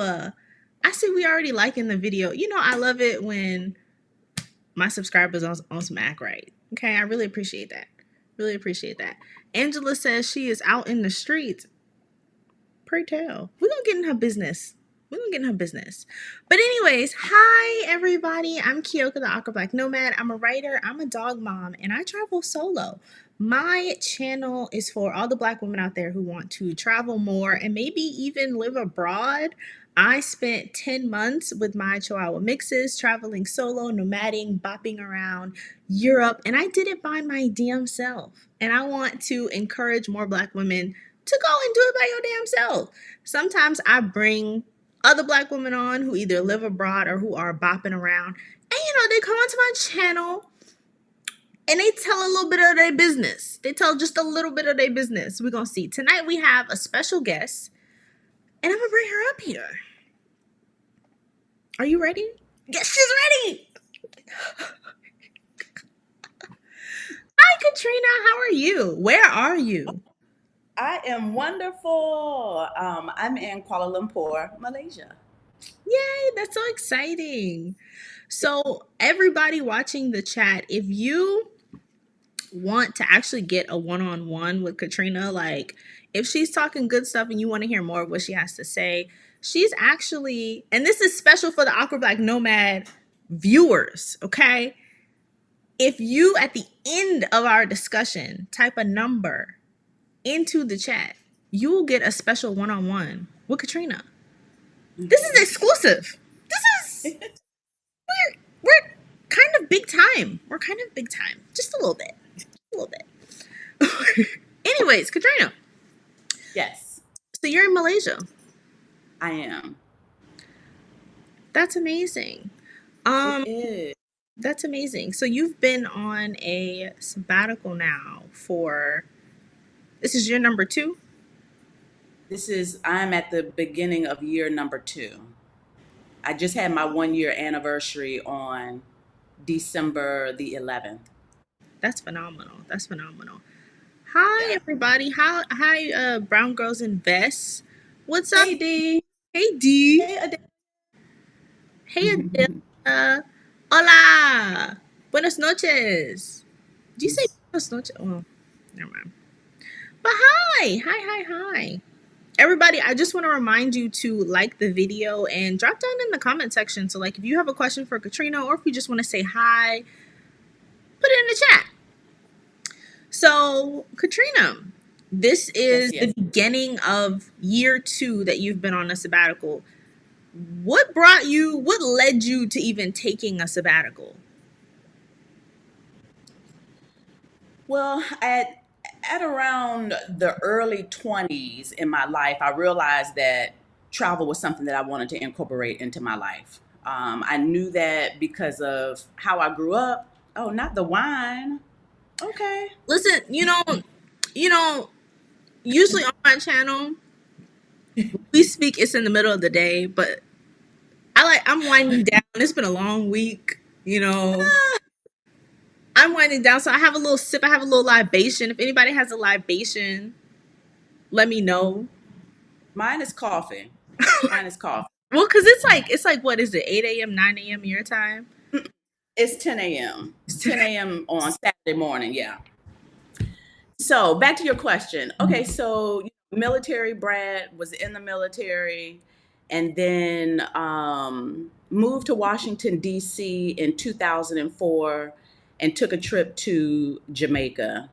I see we already liking the video. You know, I love it when my subscribers on some act right. Okay, I really appreciate that. Really appreciate that. Angela says she is out in the streets. Pray tell. We're gonna get in her business. We're gonna get in her business. But anyways, hi everybody. I'm Keyoka, the Aqua Black Nomad. I'm a writer, I'm a dog mom, and I travel solo. My channel is for all the Black women out there who want to travel more and maybe even live abroad. I spent 10 months with my Chihuahua mixes, traveling solo, nomading, bopping around Europe, and I did it by my damn self. And I want to encourage more Black women to go and do it by your damn self. Sometimes I bring other Black women on who either live abroad or who are bopping around. And they come onto my channel and they tell a little bit of their business. They tell just a little bit of their business. We're going to see. Tonight we have a special guest, and I'm going to bring her up here. Are you ready? Yes, she's ready. Hi, Katrina. How are you? Where are you? I am wonderful. I'm in Kuala Lumpur, Malaysia. Yay, that's so exciting. So, everybody watching the chat, if you want to actually get a one-on-one with Katrina, like if she's talking good stuff and you want to hear more of what she has to say, she's actually, and this is special for the Aqua Black Nomad viewers, okay? If you, at the end of our discussion, type a number into the chat, you will get a special one-on-one with Katrina. This is exclusive. This is we're kind of big time. We're kind of big time. Just a little bit. A little bit. Anyways, Katrina. Yes. So you're in Malaysia. I am. That's amazing. It is. That's amazing. So you've been on a sabbatical now for, this is year number 2? I'm at the beginning of year number 2. I just had my 1-year anniversary on December the 11th. That's phenomenal. That's phenomenal. Hi, everybody. Hi, Brown Girls Invest. What's up? Hey, D. Hey, D. Hey, Adele. Hey, Adele. Hola. Buenas noches. Did you say buenas noches? Oh, never mind. But hi. Everybody, I just want to remind you to like the video and drop down in the comment section. So, like, if you have a question for Katrina or if you just want to say hi, put it in the chat. So, Katrina, this is the beginning of year 2 that you've been on a sabbatical. What led you to even taking a sabbatical? Well, at around the early 20s in my life, I realized that travel was something that I wanted to incorporate into my life. I knew that because of how I grew up. Oh, not the wine. Okay. Listen, usually on my channel, we speak, it's in the middle of the day, but I'm winding down. It's been a long week, I'm winding down, so I have a little sip. I have a little libation. If anybody has a libation, let me know. Mine is coffee. Well, because it's like what is it, 8 a.m., 9 a.m. your time? It's 10 a.m. It's 10 a.m. on Saturday morning, yeah. So back to your question. Okay, so military brat, was in the military, and then moved to Washington, D.C. in 2004 and took a trip to Jamaica.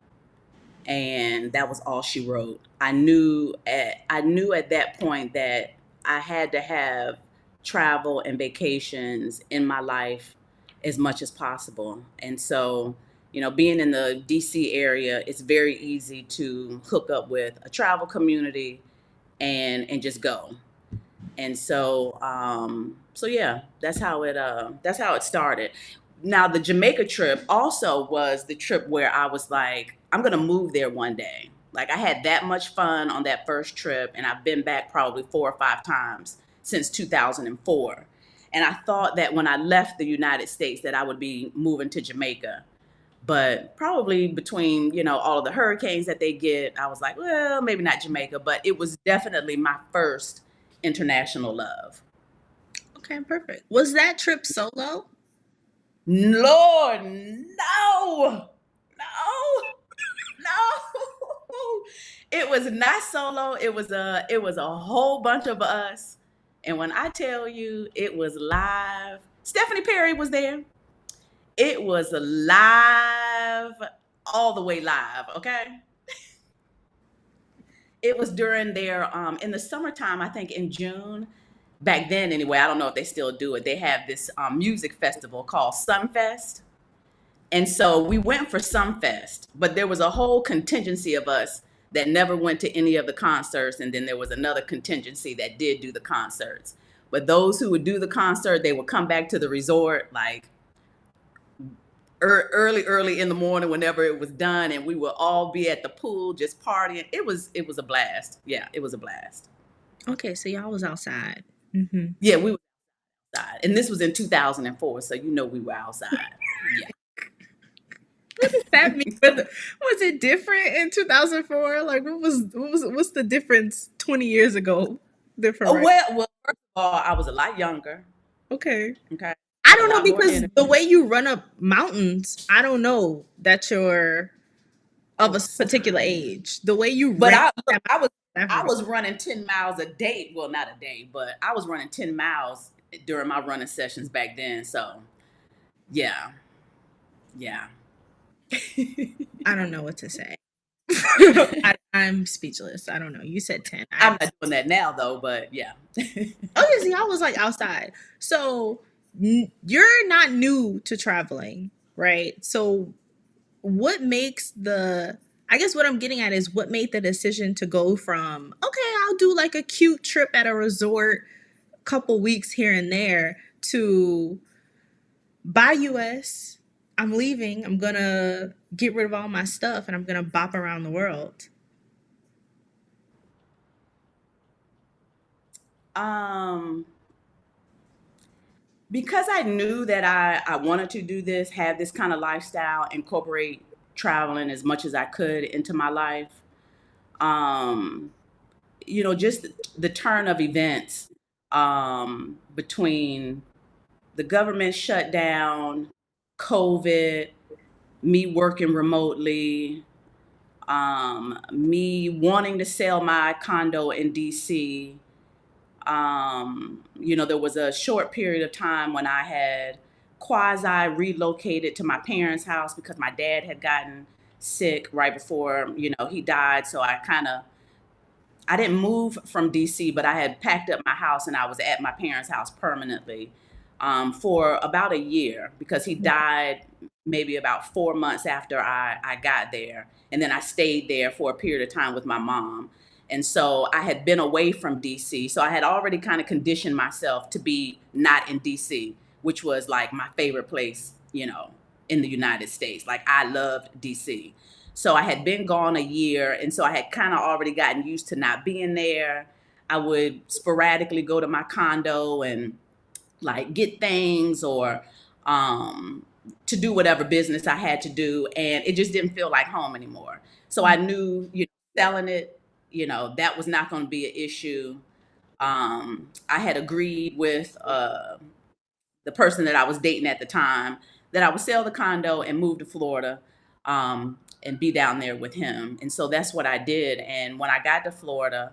And that was all she wrote. I knew at that point that I had to have travel and vacations in my life as much as possible. And so, being in the DC area, it's very easy to hook up with a travel community and just go. And so, yeah, that's how it started. Now, the Jamaica trip also was the trip where I was like, I'm going to move there one day. Like, I had that much fun on that first trip, and I've been back probably 4 or 5 times since 2004. And I thought that when I left the United States that I would be moving to Jamaica. But probably between, all of the hurricanes that they get, I was like, well, maybe not Jamaica, but it was definitely my first international love. Okay, perfect. Was that trip solo? Lord, no, no, no. It was not solo. It was a whole bunch of us. And when I tell you it was live, Stephanie Perry was there. It was live, all the way live, okay? It was during their in the summertime, I think in June. Back then anyway, I don't know if they still do it. They have this music festival called Sunfest. And so we went for Sunfest, but there was a whole contingency of us that never went to any of the concerts. And then there was another contingency that did do the concerts. But those who would do the concert, they would come back to the resort like early in the morning whenever it was done, and we would all be at the pool just partying. It was a blast. Yeah, it was a blast. Okay, so y'all was outside. Mm-hmm. Yeah, we were outside. And this was in 2004, so we were outside. Yeah. What does that mean? Was it different in 2004? Like, what's the difference 20 years ago? Different, right? Well, first of all, I was a lot younger. Okay. Okay. I A don't know lot more because energy. the way you run up mountains, I don't know that you're of a particular age. The way you But ran look, that I mountain, was running 10 miles a day. Well, not a day, but I was running 10 miles during my running sessions back then. So yeah. Yeah. I don't know what to say. I'm speechless. I don't know. You said 10. I'm not doing that now though, but yeah. Obviously, I was like outside. So you're not new to traveling, right? So what makes I guess what I'm getting at is what made the decision to go from, okay, I'll do like a cute trip at a resort, couple weeks here and there, to bye US. I'm leaving. I'm gonna get rid of all my stuff and I'm gonna bop around the world. Um, because I knew that I wanted to do this, have this kind of lifestyle, incorporate traveling as much as I could into my life. Um, just the turn of events between the government shutdown, COVID, me working remotely, me wanting to sell my condo in DC. There was a short period of time when I had quasi relocated to my parents' house because my dad had gotten sick right before, he died. So I didn't move from DC, but I had packed up my house and I was at my parents' house permanently for about a year because he died maybe about 4 months after I got there. And then I stayed there for a period of time with my mom. And so I had been away from DC. So I had already kind of conditioned myself to be not in DC, which was like my favorite place, in the United States. Like I loved DC. So I had been gone a year. And so I had kind of already gotten used to not being there. I would sporadically go to my condo and like get things or to do whatever business I had to do. And it just didn't feel like home anymore. So I knew, selling it, that was not going to be an issue. I had agreed with the person that I was dating at the time that I would sell the condo and move to Florida and be down there with him. And so that's what I did. And when I got to Florida,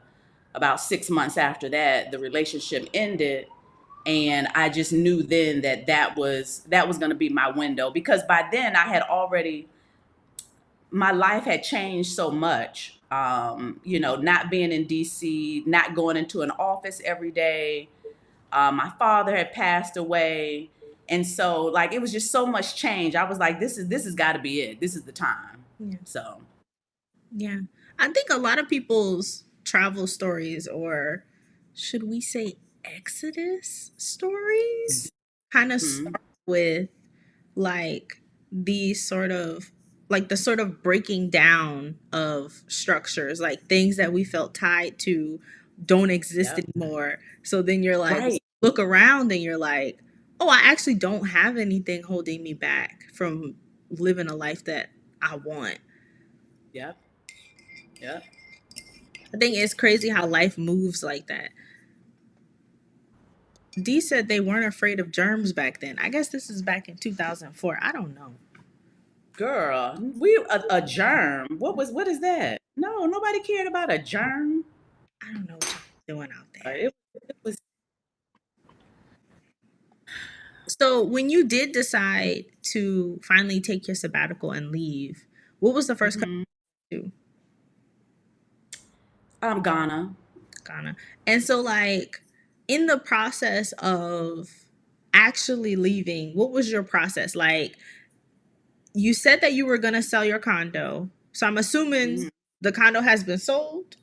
about 6 months after that, the relationship ended. And I just knew then that was going to be my window because by then my life had changed so much. Not being in DC, not going into an office every day. My father had passed away. And so like it was just so much change. I was like, this has got to be it. This is the time. Yeah. So Yeah. I think a lot of people's travel stories, or should we say exodus stories, kind of mhm. start with like these sort of like the sort of breaking down of structures, like things that we felt tied to don't exist Yep. anymore. So then you're like, Right. look around and you're like, oh, I actually don't have anything holding me back from living a life that I want. Yep. Yep. I think it's crazy how life moves like that. D said they weren't afraid of germs back then. I guess this is back in 2004. I don't know. Girl, a germ. What is that? No, nobody cared about a germ. I don't know what you're doing out there. It was. So when you did decide to finally take your sabbatical and leave, what was the first country Mhm. to? Ghana. Ghana. And so like in the process of actually leaving, what was your process? Like you said that you were gonna sell your condo. So I'm assuming Mhm. the condo has been sold.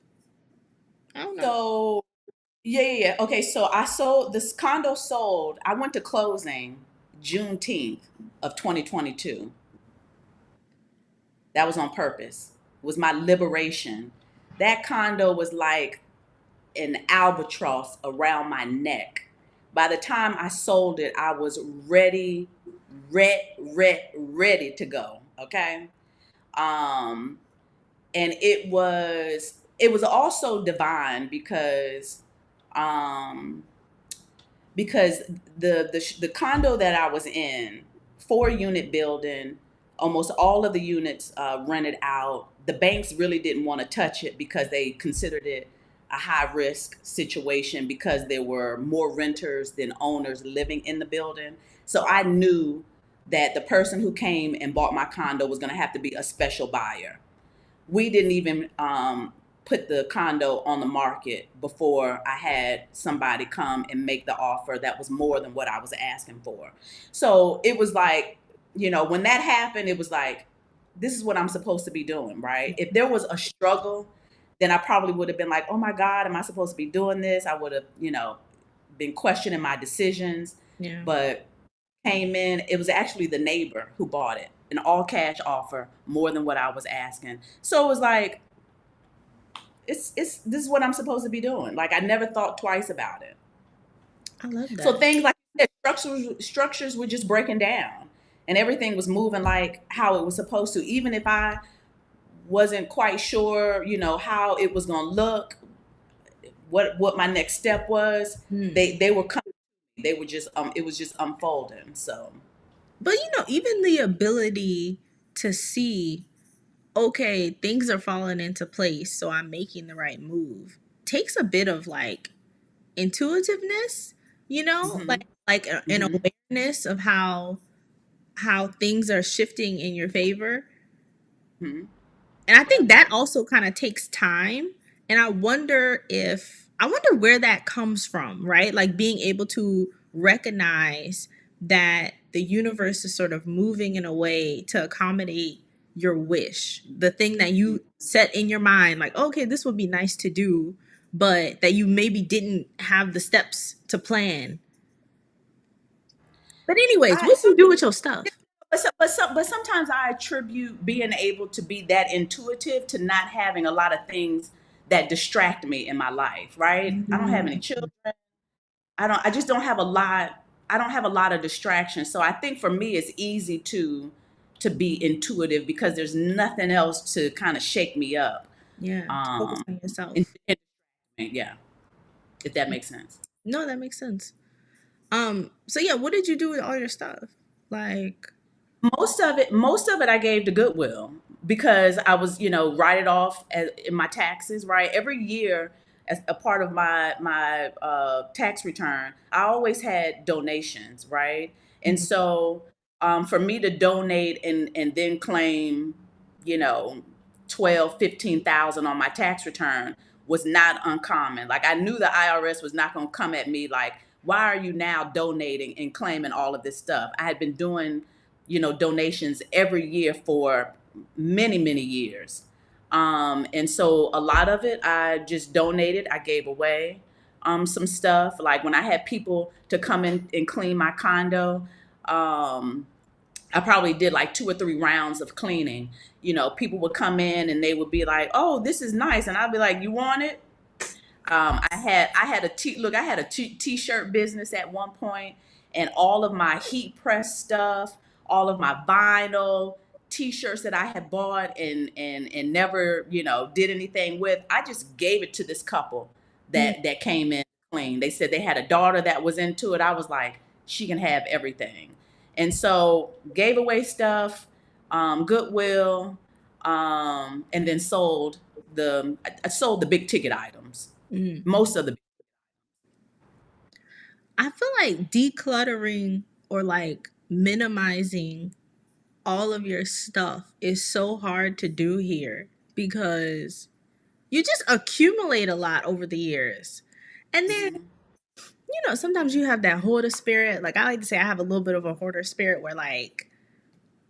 I don't know. So yeah. Okay, so I sold this condo. Sold. I went to closing Juneteenth of 2022. That was on purpose. It was my liberation. That condo was like an albatross around my neck. By the time I sold it, I was ready to go. Okay. Um, and it was also divine um because the condo that I was in, 4 unit building, almost all of the units rented out. The banks really didn't want to touch it because they considered it a high risk situation because there were more renters than owners living in the building. So I knew that the person who came and bought my condo was going to have to be a special buyer. We didn't even put the condo on the market before I had somebody come and make the offer that was more than what I was asking for. So it was like, when that happened, it was like, this is what I'm supposed to be doing, right? If there was a struggle, then I probably would have been like, oh my God, am I supposed to be doing this? I would have, been questioning my decisions. Yeah. But came in, it was actually the neighbor who bought it, an all cash offer, more than what I was asking. So it was like, it's this is what I'm supposed to be doing. Like I never thought twice about it. I love So that. things like that, structures were just breaking down, and everything was moving like how it was supposed to. Even if I wasn't quite sure, how it was going to look, what my next step was, Hmm. they were coming. They were just it was just unfolding. So But even the ability to see, okay, things are falling into place, so I'm making the right move, takes a bit of like intuitiveness, mhm, like an mhm, awareness of how things are shifting in your favor. mhm. And I Yep. think that also kind of takes time. And I wonder where that comes from, right? Like being able to recognize that the universe is sort of moving in a way to accommodate your wish, the thing that you set in your mind, like, okay, this would be nice to do, but that you maybe didn't have the steps to plan. But anyways, I what do some you do with your stuff? but sometimes I attribute being able to be that intuitive to not having a lot of things that distract me in my life, right? I don't have any Mm, children. I just don't have a lot. I don't have a lot of distractions. So I think for me it's easy to be intuitive because there's nothing else to kind of shake me up. yeah, to focus Um on and, yourself. and yeah, if that makes sense. No, that makes sense. So yeah, what did you do with all your stuff? Like, Most of it I gave to Goodwill because I was, write it off in my taxes, right? Every year, as a part of my tax return, I always had donations, right? And so, for me to donate and then claim, you know, 12, 15,000 on my tax return was not uncommon. Like I knew the IRS was not going to come at me like, why are you now donating and claiming all of this stuff? I had been doing, donations every year for many, many years. And so a lot of it I just donated. I gave away some stuff. Like when I had people to come in and clean my condo, I probably did like 2 or 3 rounds of cleaning. People would come in and they would be like, "Oh, this is nice," and I'd be like, "You want it?" I had a t-shirt business at one point, and all of my heat press stuff, all of my vinyl t-shirts that I had bought and never, did anything with, I just gave it to this couple mm, that came in. clean. They said they had a daughter that was into it. I was like, she can have everything. And so gave away stuff, Goodwill, and then I sold the big ticket items. Mm. Most of the I feel like decluttering or like minimizing all of your stuff is so hard to do here because you just accumulate a lot over the years. And then, Mhm. sometimes you have that hoarder spirit. Like I like to say I have a little bit of a hoarder spirit where like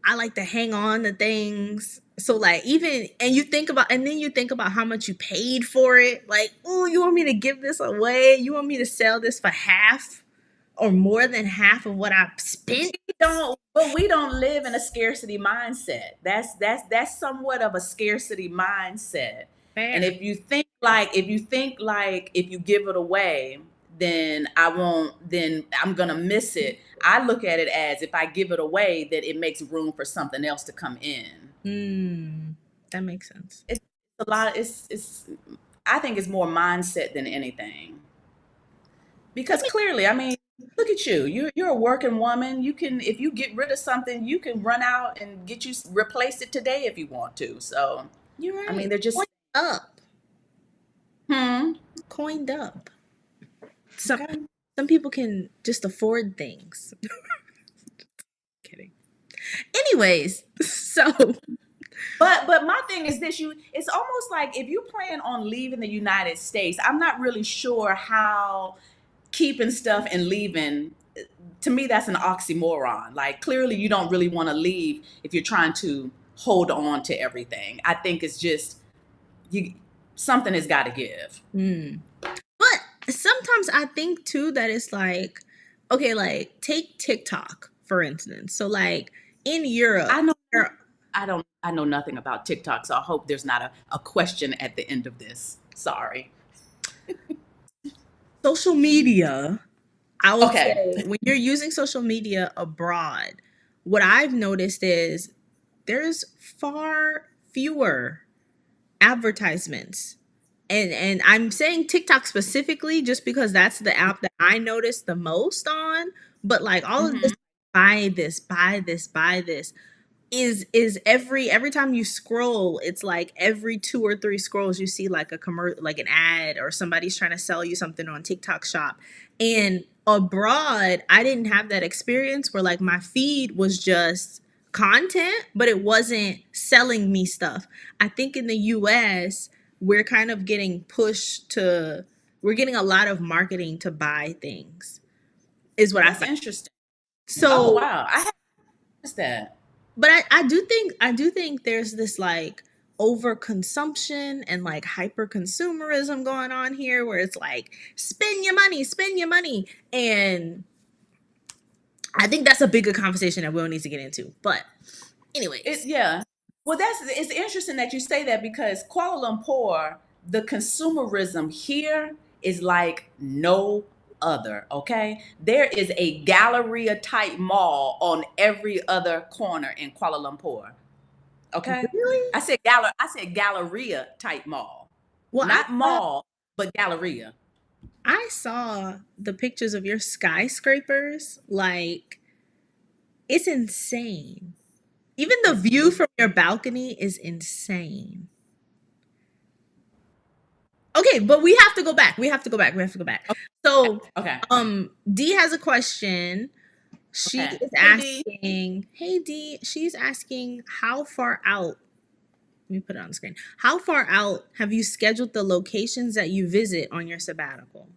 I like to hang on to things. So like even and then you think about how much you paid for it. Like, oh, you want me to give this away? You want me to sell this for half or more than half of what I spent? We don't live in a scarcity mindset. That's somewhat of a scarcity mindset. And Fair. if you give it away, then I'm gonna miss it. I look at it as if I give it away, that it makes room for something else to come in. Hmm. That makes sense. It's a lot. It's I think it's more mindset than anything. Because clearly, I mean, look at you. You're a working woman. You can, if you get rid of something, you can run out and replace it today if you want to. So, You're I mean, right. they're just Coined up. hmm. Coined up. Some Okay. some people can just afford things. Kidding. Anyways, so But my thing is this: it's almost like if you plan on leaving the United States, I'm not really sure how keeping stuff and leaving. To me, that's an oxymoron. Like clearly, you don't really want to leave if you're trying to hold on to everything. I think it's just you something has got to give. mm. But sometimes I think too that it's like, okay, like take TikTok for instance. So like in Europe, I know there- I know nothing about TikTok, so I hope there's not a question at the end of this. Sorry. social media, I would Okay. say when you're using social media abroad, what I've noticed is there's far fewer advertisements. And I'm saying TikTok specifically just because that's the app that I notice the most on, but like all of this Hmm. buy this, buy this, buy this is every time you scroll, it's like every 2 or 3 scrolls you see like a like an ad or somebody's trying to sell you something on TikTok shop. And abroad, I didn't have that experience where like my feed was just content, but it wasn't selling me stuff. I think in the US, we're kind of getting pushed to we're getting a lot of marketing to buy things is what I That's found. interesting. Oh So wow. I haven't noticed that. but I do think there's this like overconsumption and like hyper consumerism going on here where it's like spend your money. And I think that's a bigger conversation that we'll need to get into. But It anyways, yeah. Well, it's interesting that you say that because Kuala Lumpur, the consumerism here is like no other. Okay, there is a Galleria type mall on every other corner in Kuala Lumpur. Okay, really? I said Galleria type mall, Well, not mall, but Galleria. I saw the pictures of your skyscrapers. Like it's insane. Even the view It's from your balcony is insane. Okay, but we have to go back. We have to go back. We have to go back. So, okay. D has a question. She Okay. is Hey D. asking, hey D, she's asking how far out, let me put it on the screen. How far out have you scheduled the locations that you visit on your sabbatical?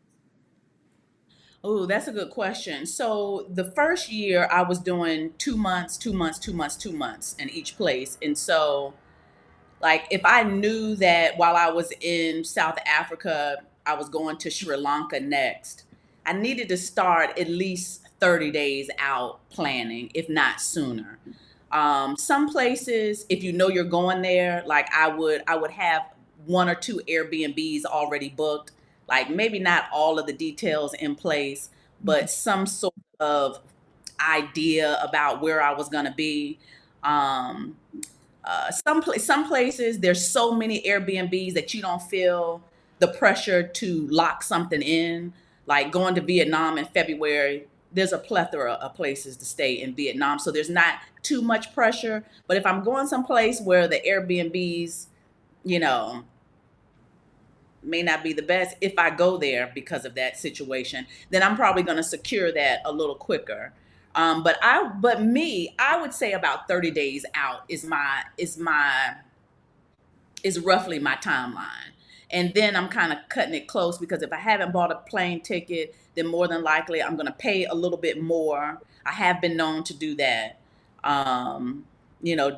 Oh, that's a good question. So the first year I was doing 2 months, 2 months, 2 months, 2 months in each place. And so like if I knew that while I was in South Africa, I was going to Sri Lanka next, I needed to start at least 30 days out planning, if not sooner. Some places, if you know you're going there, like I would have 1 or 2 Airbnbs already booked, like maybe not all of the details in place, Mhm. but some sort of idea about where I was going to be. Um, some places there's so many Airbnbs that you don't feel the pressure to lock something in. Like going to Vietnam in February, there's a plethora of places to stay in Vietnam. So there's not too much pressure. But if I'm going someplace where the Airbnbs, you know, may not be the best, if I go there because of that situation, then I'm probably going to secure that a little quicker. I would say about 30 days out is roughly my timeline. And then I'm kind of cutting it close, because if I haven't bought a plane ticket, then more than likely I'm going to pay a little bit more. I have been known to do that.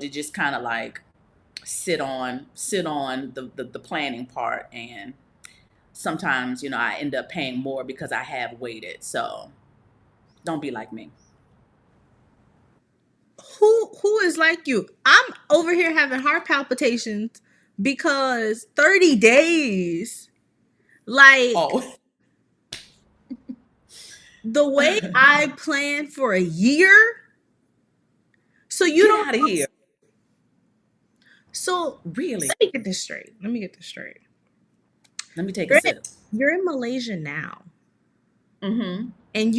To just kind of like sit on the planning part, and sometimes, I end up paying more because I have waited. So don't be like me. Who is like you? I'm over here having heart palpitations because 30 days. Like, Oh, the way I plan for a year. So you get don't out of here. so Really? let me get this straight. Let me get this straight. Let me take a You're in, sip. you're in Malaysia now. Mm-hmm. And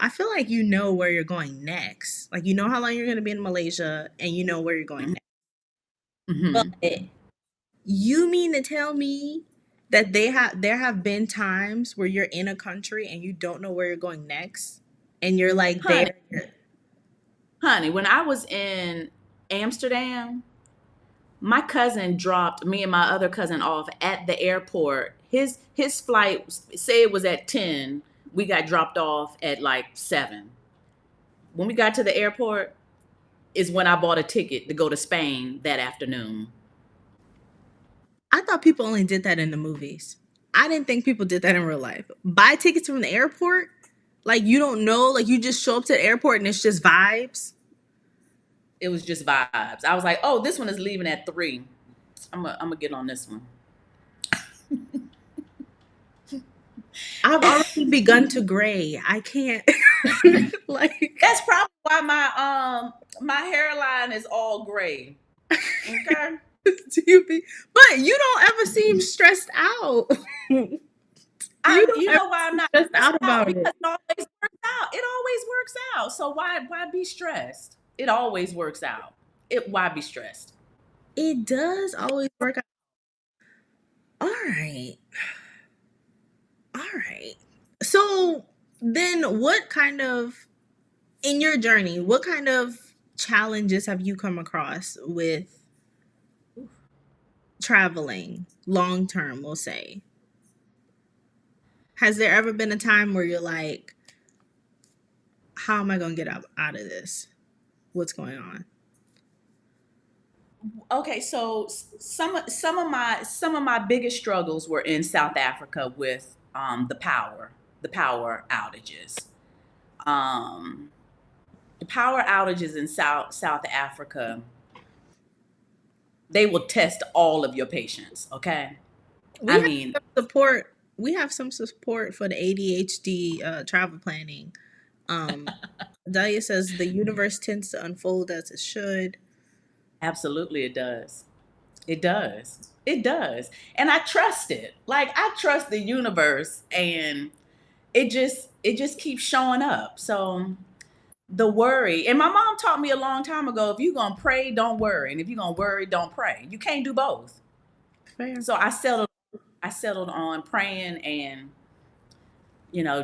I feel like you know where you're going next. Like, you know how long you're going to be in Malaysia, and you know where you're going next. But Mm-hmm. you mean to tell me that there have been times where you're in a country and you don't know where you're going next, and you're like Honey, there. honey, when I was in Amsterdam, my cousin dropped me and my other cousin off at the airport. His flight, say it was at 10, we got dropped off at like 7. When we got to the airport is when I bought a ticket to go to Spain that afternoon. I thought people only did that in the movies. I didn't think people did that in real life. Buy tickets from the airport? Like, you don't know, like you just show up to the airport and it's just vibes. It was just vibes. I was like, oh, this one is leaving at 3. I'm gonna get on this one. I've already begun to gray. I can't like That's probably why my hairline is all gray. Okay. do you be but you don't ever seem stressed out. You don't You ever know why I'm seem not stressed stressed out out? about Because it. it always works out. It always works out. So why be stressed? It always works out. Why be stressed? It does always work out. All right. All right. So then in your journey, what kind of challenges have you come across with traveling long term, we'll say? Has there ever been a time where you're like, how am I going to get out of this? What's going on? Okay, so some of my biggest struggles were in South Africa with the power outages. Um, the power outages in South Africa, they will test all of your patience. Okay, We I have mean, some support. We have some support for the ADHD travel planning. Um, Dahlia says the universe tends to unfold as it should. absolutely, it does. It does. It does. And I trust it. Like I trust the universe, and it just keeps showing up. So the worry, and my mom taught me a long time ago, if you're going to pray, don't worry. And if you're going to worry, don't pray. You can't do both. Fair. So I settled on praying, and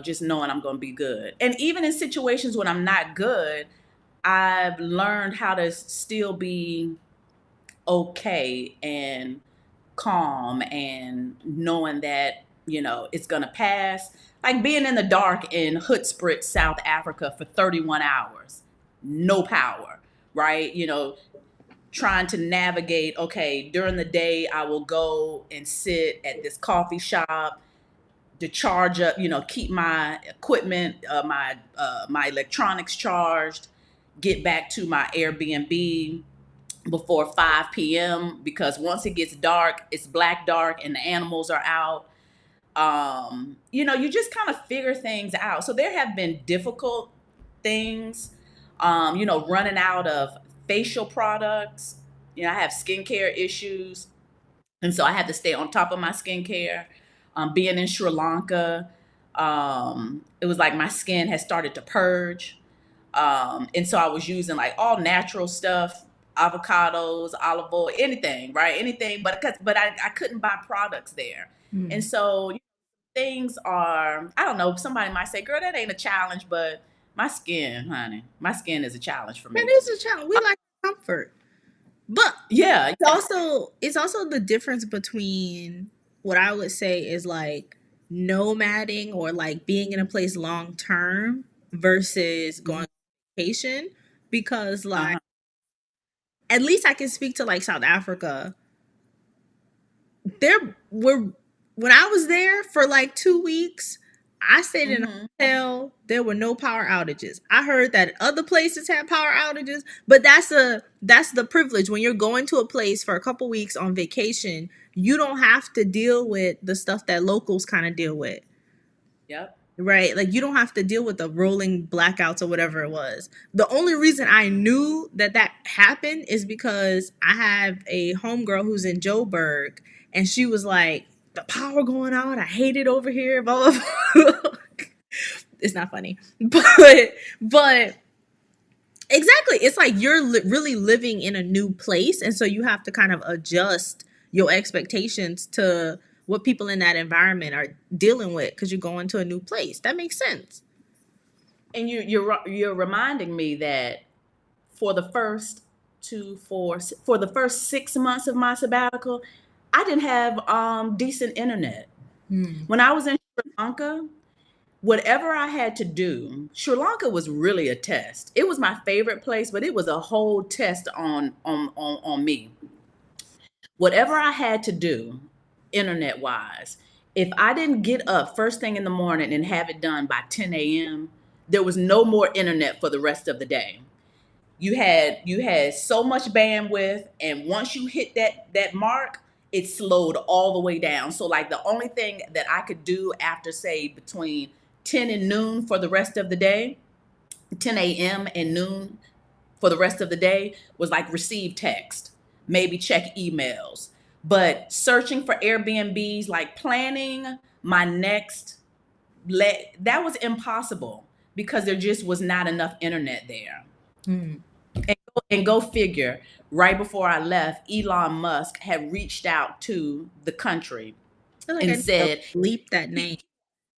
just knowing I'm going to be good. And even in situations when I'm not good, I've learned how to still be okay and calm, and knowing that it's gonna pass. Like being in the dark in Hoodsprit, South Africa for 31 hours, no power, right? Trying to navigate. Okay, during the day I will go and sit at this coffee shop to charge up, keep my equipment, my electronics charged, get back to my Airbnb before 5 p.m. because once it gets dark, it's black dark and the animals are out. You just kind of figure things out. So there have been difficult things, running out of facial products. I have skincare issues. And so I had to stay on top of my skincare. Being in Sri Lanka, It was like my skin had started to purge. And so I was using like all natural stuff, avocados, olive oil, anything, right? Anything, but I couldn't buy products there. And Mm. so things are, I don't know, somebody might say, girl, that ain't a challenge, but my skin, honey, my skin is a challenge for That me. is a challenge. We like comfort. But Yeah. it's also the difference between what I would say is like nomading or like being in a place long term versus going Mhm. on vacation, because like Uh-huh. at least I can speak to like South Africa. There were When I was there for like 2 weeks, I stayed in a Hmm. hotel. There were no power outages. I heard that other places had power outages, but that's the privilege when you're going to a place for a couple weeks on vacation. You don't have to deal with the stuff that locals kind of deal with. Yep. Right? Like you don't have to deal with the rolling blackouts or whatever it was. The only reason I knew that that happened is because I have a homegirl who's in Joburg, and she was like, the power going out. I hate it over here. Blah, blah, blah. It's not funny. But exactly. It's like you're really living in a new place. And so you have to kind of adjust your expectations to what people in that environment are dealing with because you're going to a new place. That makes sense. And you're reminding me that for the first for the first 6 months of my sabbatical, I didn't have decent internet. Hmm. When I was in Sri Lanka, whatever I had to do, Sri Lanka was really a test. It was my favorite place, but it was a whole test on me. Whatever I had to do, internet wise, if I didn't get up first thing in the morning and have it done by 10 a.m., there was no more internet for the rest of the day. You had so much bandwidth, and once you hit that mark, it slowed all the way down. So like the only thing that I could do after say between 10 and noon for the rest of the day, 10 a.m. and noon for the rest of the day, was like receive text, maybe check emails. But searching for Airbnbs, like planning my next that was impossible because there just was not enough internet there. Hmm. And go figure, right before I left, Elon Musk had reached out to the country I feel like I and need to said bleep that name.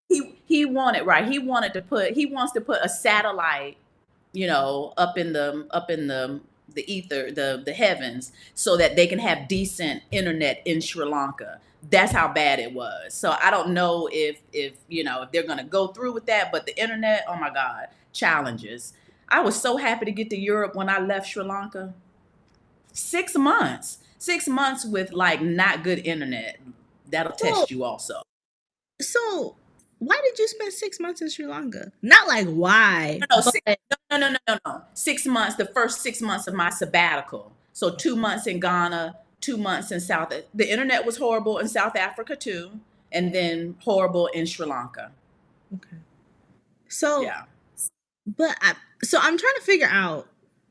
he wanted, right, he wants to put a satellite, up in the ether, the heavens, so that they can have decent internet in Sri Lanka. That's how bad it was. So I don't know if they're going to go through with that, but the internet, oh my god, challenges. I was so happy to get to Europe when I left Sri Lanka. 6 months. 6 months with like not good internet. That'll So, test you also. so why did you spend 6 months in Sri Lanka? Not like why, No, but no. 6 months, the first 6 months of my sabbatical. So 2 months in Ghana, 2 months in South. The internet was horrible in South Africa too, and then horrible in Sri Lanka. okay. So, Yeah. but I'm trying to figure out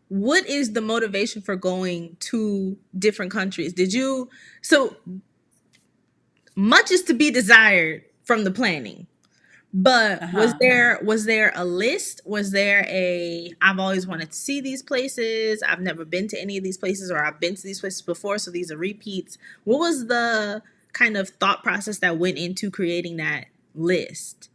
what is the motivation for going to different countries. So much is to be desired from the planning. But Uh was huh. there a list? Was there a I've always wanted to see these places. I've never been to any of these places, or I've been to these places before, so these are repeats. What was the kind of thought process that went into creating that list?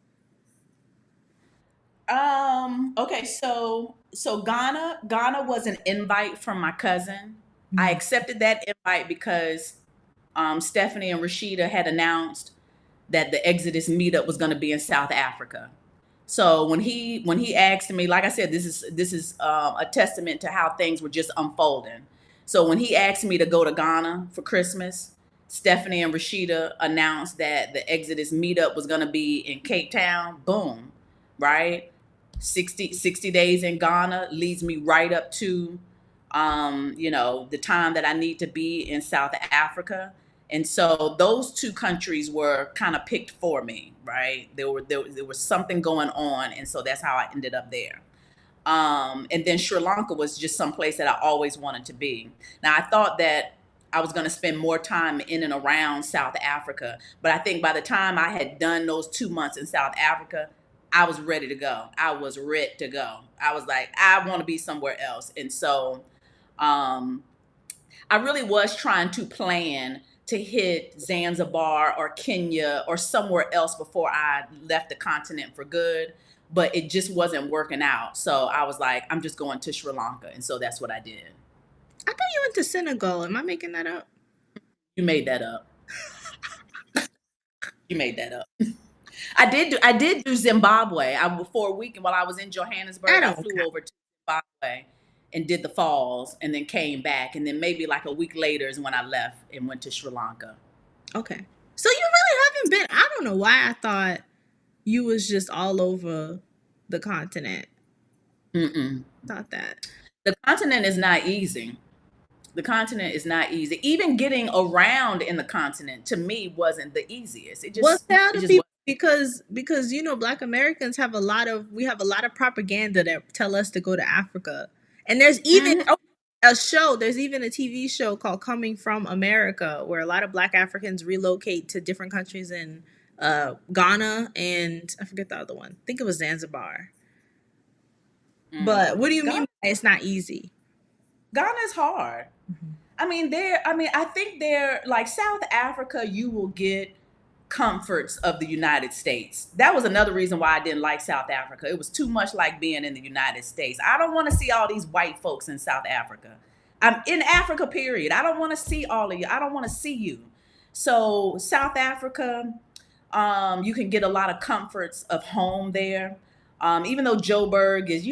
Okay. So Ghana was an invite from my cousin. I Mm. accepted that invite because Stephanie and Rashida had announced that the Exodus meetup was going to be in South Africa. So when he asked me, like I said, this is a testament to how things were just unfolding. So when he asked me to go to Ghana for Christmas, Stephanie and Rashida announced that the Exodus meetup was going to be in Cape Town. Boom, right? 60 days in Ghana leads me right up to the time that I need to be in South Africa. And so those two countries were kind of picked for me, right? There was something going on, and so that's how I ended up there. And then Sri Lanka was just some place that I always wanted to be. Now I thought that I was going to spend more time in and around South Africa. But I think by the time I had done those 2 months in South Africa, I was ready to go. I was ready to go. I was like, I want to be somewhere else. And so um, I really was trying to plan to hit Zanzibar or Kenya or somewhere else before I left the continent for good. But it just wasn't working out. So I was like, I'm just going to Sri Lanka. And so that's what I did. I thought you went to Senegal. Am I making that up? You made that up. You made that up. I did do Zimbabwe. For a week while I was in Johannesburg, I flew over to Zimbabwe and did the falls and then came back. And then maybe like a week later is when I left and went to Sri Lanka. Okay. So you really haven't been, I don't know why I thought you was just all over the continent. Mm-mm. Thought that. The continent is not easy. The continent is not easy. Even getting around in the continent to me wasn't the easiest. Well, tell it the just people because you know Black Americans have a lot of propaganda that tell us to go to Africa, and there's even wasn't. there's even a TV show called Coming from America where a lot of Black Africans relocate to different countries in Ghana and I forget the other one. I think it was Zanzibar. But what do you mean by it's not easy? Ghana is hard. Mhm. I think they're like South Africa, you will get comforts of the United States. That was another reason why I didn't like South Africa. It was too much like being in the United States. I don't want to see all these white folks in South Africa. I'm in Africa, period. I don't want to see all of you. I don't want to see you. So South Africa, you can get a lot of comforts of home there. Even though Joburg is,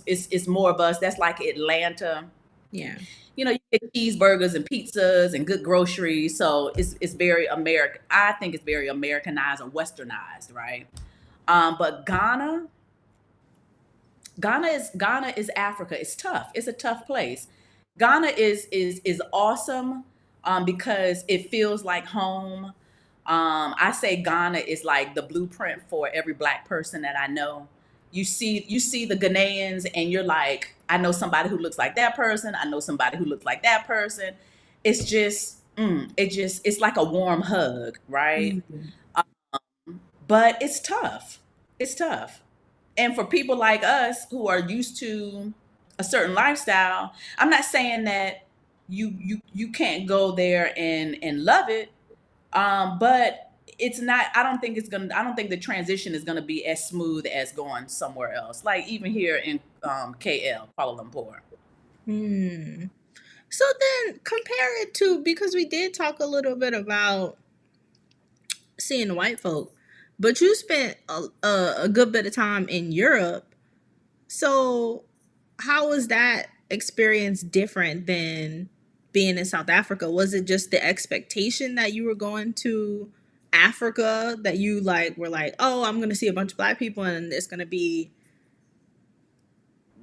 it's more of us. That's like Atlanta. Yeah. You get cheeseburgers and pizzas and good groceries. So it's very American. I think it's very Americanized or westernized, right? But Ghana is Africa. It's tough. It's a tough place. Ghana is awesome because it feels like home. I say Ghana is like the blueprint for every Black person that I know. You see the Ghanaians and you're like, I know somebody who looks like that person. I know somebody who looks like that person. It's just it's like a warm hug, right? Mhm. But it's tough. It's tough. And for people like us who are used to a certain lifestyle, I'm not saying that you can't go there and love it. But it's not, I don't think the transition is gonna be as smooth as going somewhere else. Like even here in KL, Kuala Lumpur. Hmm. So then compare it to, because we did talk a little bit about seeing white folk, but you spent a good bit of time in Europe. So how was that experience different than being in South Africa? Was it just the expectation that you were going to Africa that you like were like, oh, I'm gonna see a bunch of Black people and it's gonna be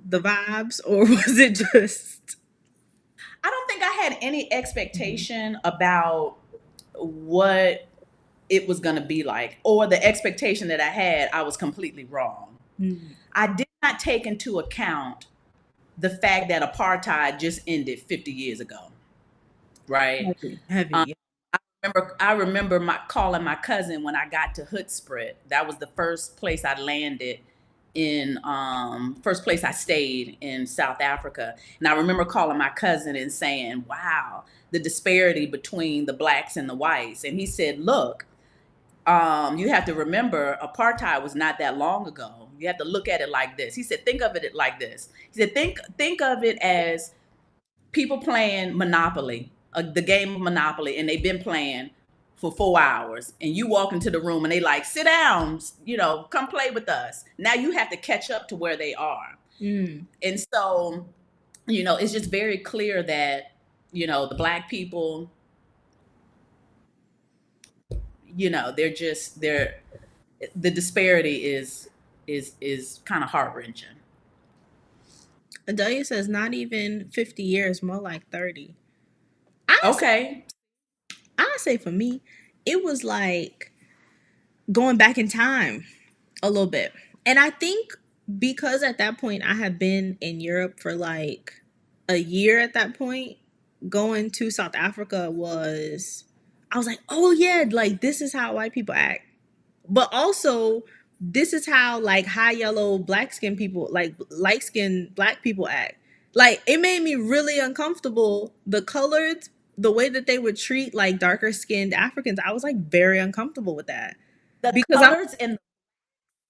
the vibes, or was it just I don't think I had any expectation about what it was gonna be like, or the expectation that I had, I was completely wrong. mm, I did not take into account the fact that apartheid just ended 50 years ago, right? heavy? Um, Heavy. I remember calling my cousin when I got to Hoodsprit. That was the first place I landed in, first place I stayed in South Africa. And I remember calling my cousin and saying, wow, the disparity between the Blacks and the whites. And he said, look, you have to remember apartheid was not that long ago. You have to look at it like this. He said, think of it like this. He said, think of it as people playing Monopoly, the game of Monopoly, and they've been playing for 4 hours. And you walk into the room and they like, sit down, come play with us. Now you have to catch up to where they are. Mm. And so, it's just very clear that, the Black people, they're the disparity is kind of heart wrenching. Adelia says not even 50 years, more like 30. I Okay. say for me, it was like going back in time a little bit. And I think because at that point I had been in Europe for like a year at that point, going to South Africa was, I was like, oh yeah, like this is how white people act. But also, this is how like high yellow black skin people, like light skinned black people act. Like it made me really uncomfortable. The colored, the way that they would treat like darker skinned Africans, I was like very uncomfortable with that. The Because colors and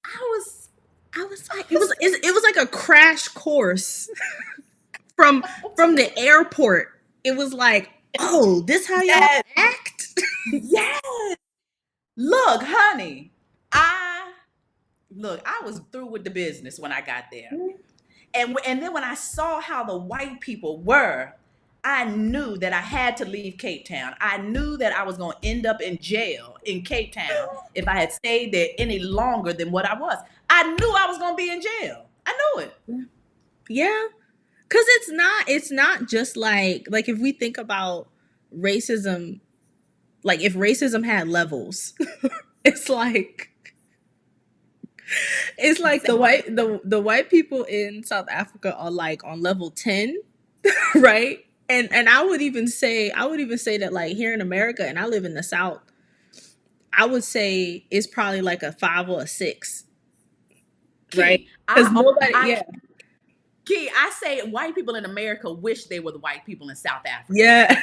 I was I was I like, was it was like a crash course from the airport. It was like, oh, this how y'all yes, act? yes. Look, honey, I I was through with the business when I got there. And then when I saw how the white people were, I knew that I had to leave Cape Town. I knew that I was going to end up in jail in Cape Town if I had stayed there any longer than what I was. I knew I was going to be in jail. I knew it. Yeah. Cause it's not just like if we think about racism, like if racism had levels, it's like the white people in South Africa are like on level 10, right? And I would even say that like here in America, and I live in the South, I would say it's probably like a 5 or a 6, right? Key, Because nobody, I, yeah, Key, I say white people in America wish they were the white people in South Africa. yeah,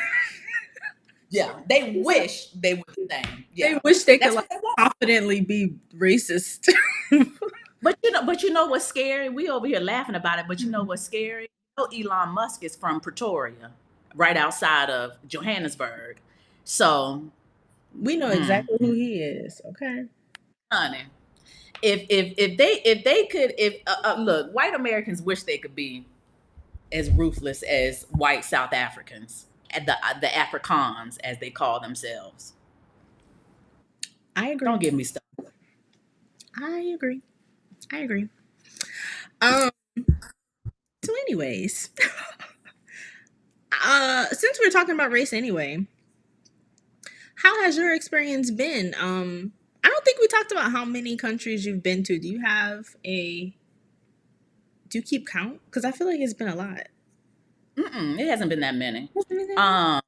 Yeah, they wish they were the same. they Yeah, wish they could that's like what they want. confidently be racist. But you know what's scary? We over here laughing about it, but you know what's scary? You know Elon Musk is from Pretoria, right outside of Johannesburg. So, We know exactly who he is. Okay. honey, if they could if look, white Americans wish they could be as ruthless as white South Africans, and the Afrikaans as they call themselves. I agree. Don't get me started. I agree. I agree. Um. So, anyways, since we're talking about race anyway, how has your experience been? I don't think we talked about how many countries you've been to. Do you have a? Do you keep count? Because I feel like it's been a lot. It hasn't been that many. Um,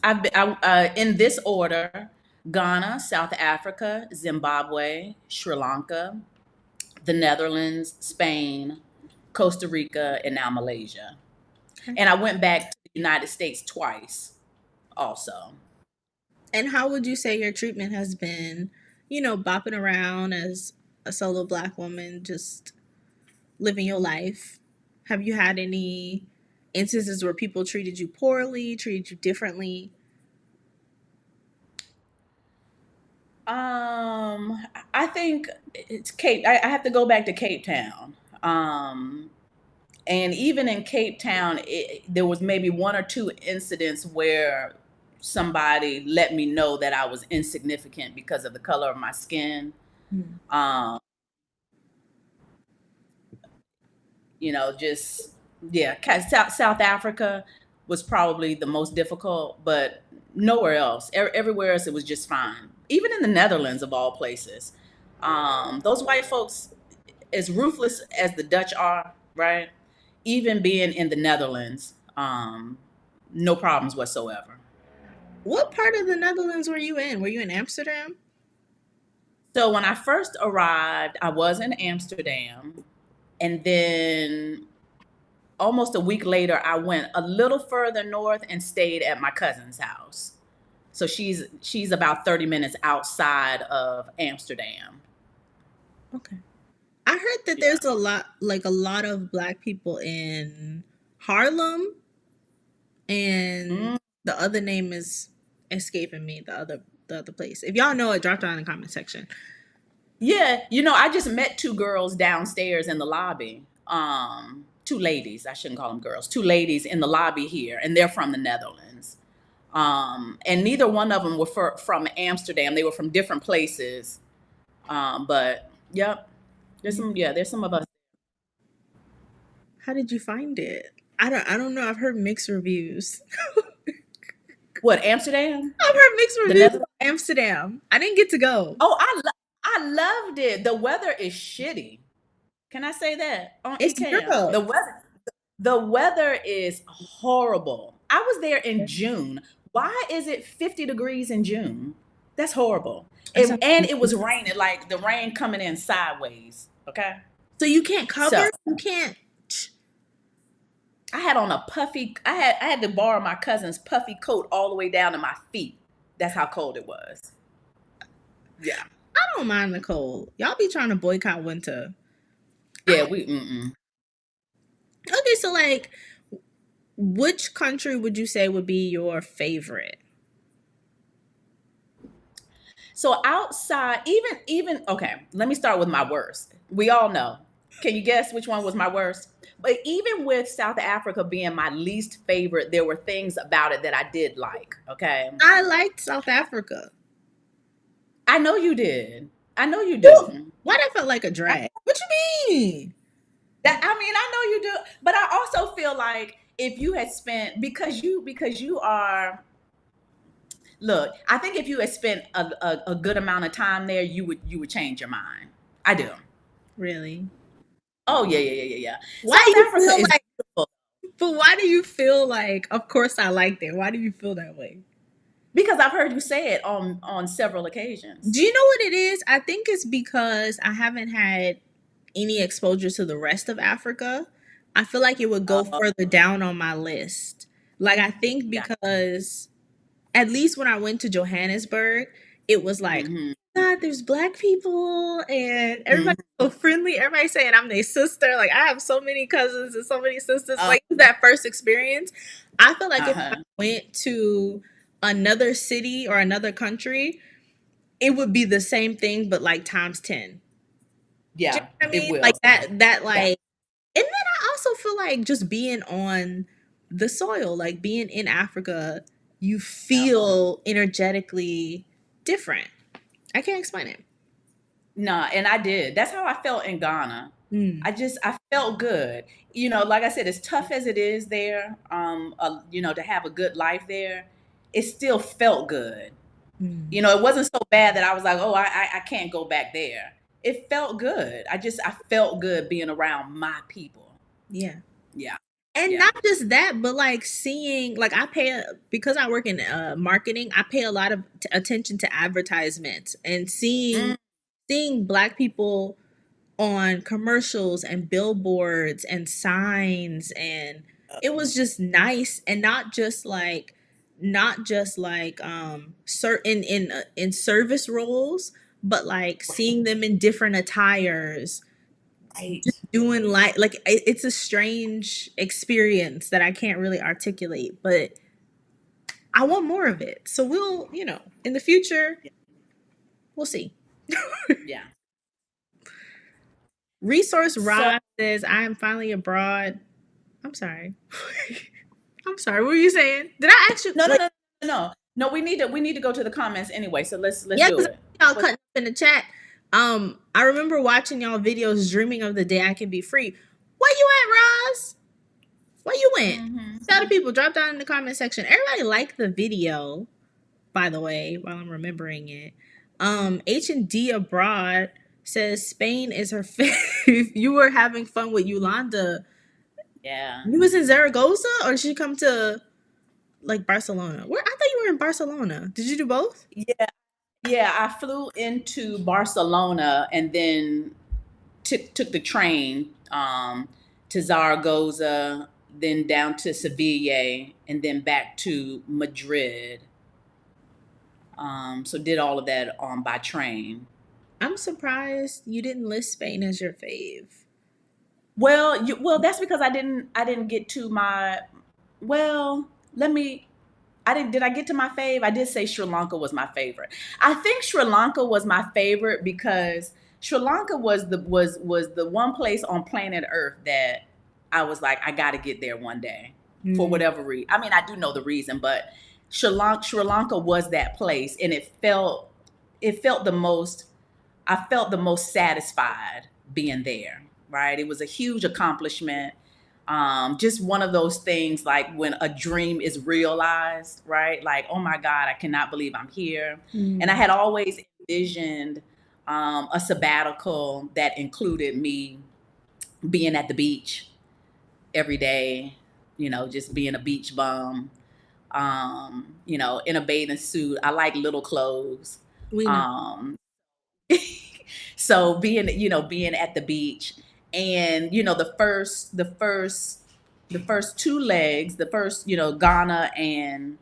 I've been in this order: Ghana, South Africa, Zimbabwe, Sri Lanka, the Netherlands, Spain, Costa Rica, and now Malaysia. Okay. And I went back to the United States twice also. And how would you say your treatment has been? You know, bopping around as a solo black woman, just living your life. Have you had any instances where people treated you poorly, treated you differently? I think it's Cape. I have to go back to Cape Town. And even in Cape Town, there was maybe one or two incidents where somebody let me know that I was insignificant because of the color of my skin. Hmm. Um, just yeah. South Africa was probably the most difficult, but nowhere else. Everywhere else, it was just fine. Even in the Netherlands, of all places, those white folks, as ruthless as the Dutch are, right? Even being in the Netherlands, no problems whatsoever. What part of the Netherlands were you in? Were you in Amsterdam? So when I first arrived, I was in Amsterdam, and then almost a week later, I went a little further north and stayed at my cousin's house. So she's about 30 minutes outside of Amsterdam. Okay. I heard that Yeah. there's a lot of black people in Harlem, and Mm. the other name is escaping me. The other place. If y'all know it, drop down in the comment section. Yeah, I just met two girls downstairs in the lobby. Two ladies, I shouldn't call them girls, two ladies in the lobby here, and they're from the Netherlands. And neither one of them were from Amsterdam. They were from different places. But yep, there's some of us. How did you find it? I don't know. I've heard mixed reviews. What, Amsterdam? I've heard mixed The reviews Netherlands? about Amsterdam. I didn't get to go. Oh, I loved it. The weather is shitty. Can I say that on It's Ecam? Europe. The weather is horrible. I was there in June. Why is it 50 degrees in June? That's horrible. That sounds And it was beautiful. raining, like the rain coming in sideways. Okay. So you can't So cover? You can't. I had on a puffy, I had to borrow my cousin's puffy coat all the way down to my feet. That's how cold it was. Yeah. I don't mind the cold. Y'all be trying to boycott winter. Yeah, mm-mm. Okay, so like, which country would you say would be your favorite? So outside, even okay, let me start with my worst. We all know. Can you guess which one was my worst? But even with South Africa being my least favorite, there were things about it that I did like. Okay. I liked South Africa. I know you did. I know you Woo! do. Why that felt like a drag? What you mean? I know you do. But I also feel like if you had spent because you are look, I think if you had spent a good amount of time there, you would change your mind. I do. Really? Oh yeah. Why South do you Africa feel is like? beautiful But why do you feel like? Of course, I liked it. Why do you feel that way? because I've heard you say it on several occasions. Do you know what it is? I think it's because I haven't had any exposure to the rest of Africa. I feel like it would go Uh, further down on my list. Like I think yeah. because at least when I went to Johannesburg, it was like, Hmm. God, there's black people and Hmm. everybody's so friendly. Everybody saying I'm their sister. Like I have so many cousins and so many sisters. Uh, Like that first experience. I feel like if I uh-huh. went to another city or another country, it would be the same thing, but like times 10. Do you Yeah, know what I it mean? Like will. that Yeah. like, and then I also feel like just being on the soil, like being in Africa, you Yeah. feel energetically different. I can't explain it. No, and I did. That's how I felt in Ghana. Mm, I felt good. Like I said, as tough as it is there, to have a good life there, it still felt good. mm. It wasn't so bad that I was like, oh, I can't go back there. It felt good. I felt good being around my people. Yeah. Yeah. And Yeah. not just that, but like seeing, like because I work in marketing, I pay a lot of attention to advertisements and Mm. seeing black people on commercials and billboards and signs, and it was just nice, and not just like certain in service roles, but like seeing them in different attires, Right. doing it's a strange experience that I can't really articulate, but I want more of it. So we'll, in the future, we'll see. Yeah. Resource So Rod says, I am finally abroad. I'm sorry. I'm sorry. What were you saying? Did I actually no, no, like? no, no, no. No, we need to go to the comments anyway. So let's Yeah, do because it. y'all cutting up in the chat. I remember watching y'all videos, dreaming of the day I can be free. Where you at, Roz? Where you went? Hmm. Tell the people. Drop down in the comment section. Everybody liked the video, by the way. While I'm remembering it, H&D abroad says Spain is her fave. You were having fun with Yolanda. Yeah. You was in Zaragoza, or did she come to like Barcelona? Where I thought you were in Barcelona. Did you do both? Yeah. Yeah. I flew into Barcelona and then took the train to Zaragoza, then down to Seville, and then back to Madrid. So did all of that by train. I'm surprised you didn't list Spain as your fave. Well, that's because I didn't get to my well. Let me. I didn't. Did I get to my fave? I did say Sri Lanka was my favorite. I think Sri Lanka was my favorite because Sri Lanka was the one place on planet Earth that I was like, I got to get there one day for Mm, whatever reason. I mean, I do know the reason, but Sri Lanka was that place, and it felt the most. I felt the most satisfied being there. Right, it was a huge accomplishment. Just one of those things like when a dream is realized, right? Like, oh my God, I cannot believe I'm here. And I mm. had always envisioned a sabbatical that included me being at the beach every day, just being a beach bum. in a bathing suit. I like little clothes. We know. Um, so being at the beach, and the first two legs, the first, Ghana and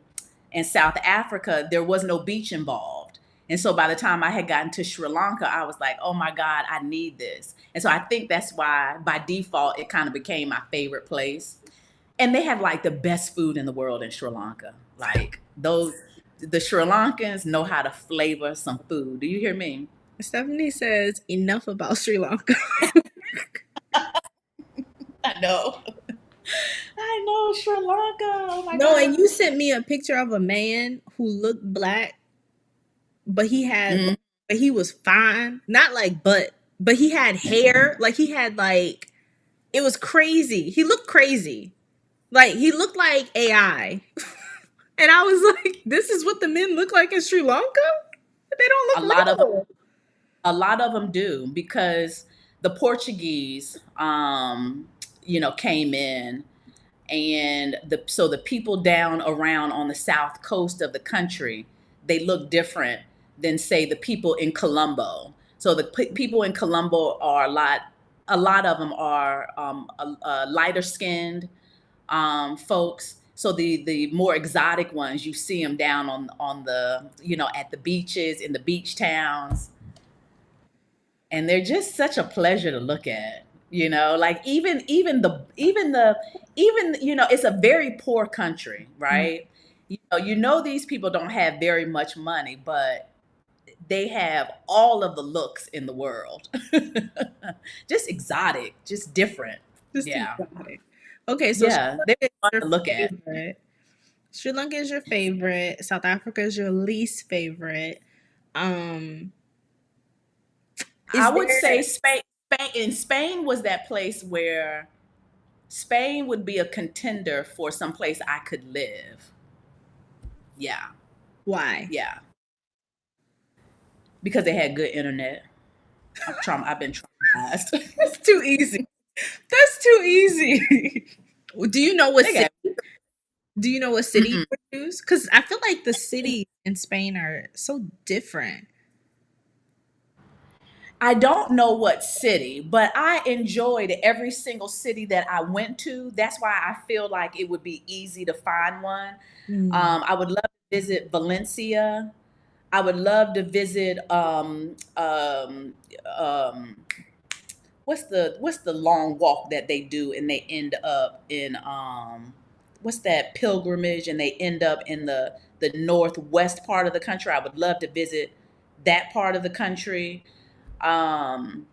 South Africa, there was no beach involved. And so by the time I had gotten to Sri Lanka, I was like, oh my God, I need this. And so I think that's why by default it kind of became my favorite place. And they have like the best food in the world in Sri Lanka. Like the Sri Lankans know how to flavor some food. Do you hear me? Stephanie says enough about Sri Lanka. I know. I know, Sri Lanka. Oh my No, and God. you sent me a picture of a man who looked black, but Mm, he was fine. Not like but he had hair. Like he had like it was crazy. He looked crazy. Like he looked like AI. And I was like, this is what the men look like in Sri Lanka? They a don't look lot of real. a lot of them do, because the Portuguese, came in, and the people down around on the south coast of the country, they look different than, say, the people in Colombo. So the people in Colombo are a lot of them are lighter skinned folks. So the more exotic ones, you see them down on the, at the beaches, in the beach towns, and they're just such a pleasure to look at. Like even it's a very poor country, Mm. right? These people don't have very much money, but they have all of the looks in the world. Just exotic, just different. Just Yeah. exotic. Okay, so Sri Yeah, Lanka they're is fun your to look at. favorite. Sri Lanka is your favorite. South Africa is your least favorite. Um, I is would there say Spain was that place where Spain would be a contender for some place I could live. Yeah. why? Yeah. Because they had good internet. I've been traumatized. That's too easy. That's too easy. Do you know what They city? got Do you know what city you mm-mm. would choose? Because I feel like the cities in Spain are so different. I don't know what city, but I enjoyed every single city that I went to. That's why I feel like it would be easy to find one. Mm. I would love to visit Valencia. I would love to visit um, what's the long walk that they do, and they end up in what's that pilgrimage, and they end up in the northwest part of the country. I would love to visit that part of the country. um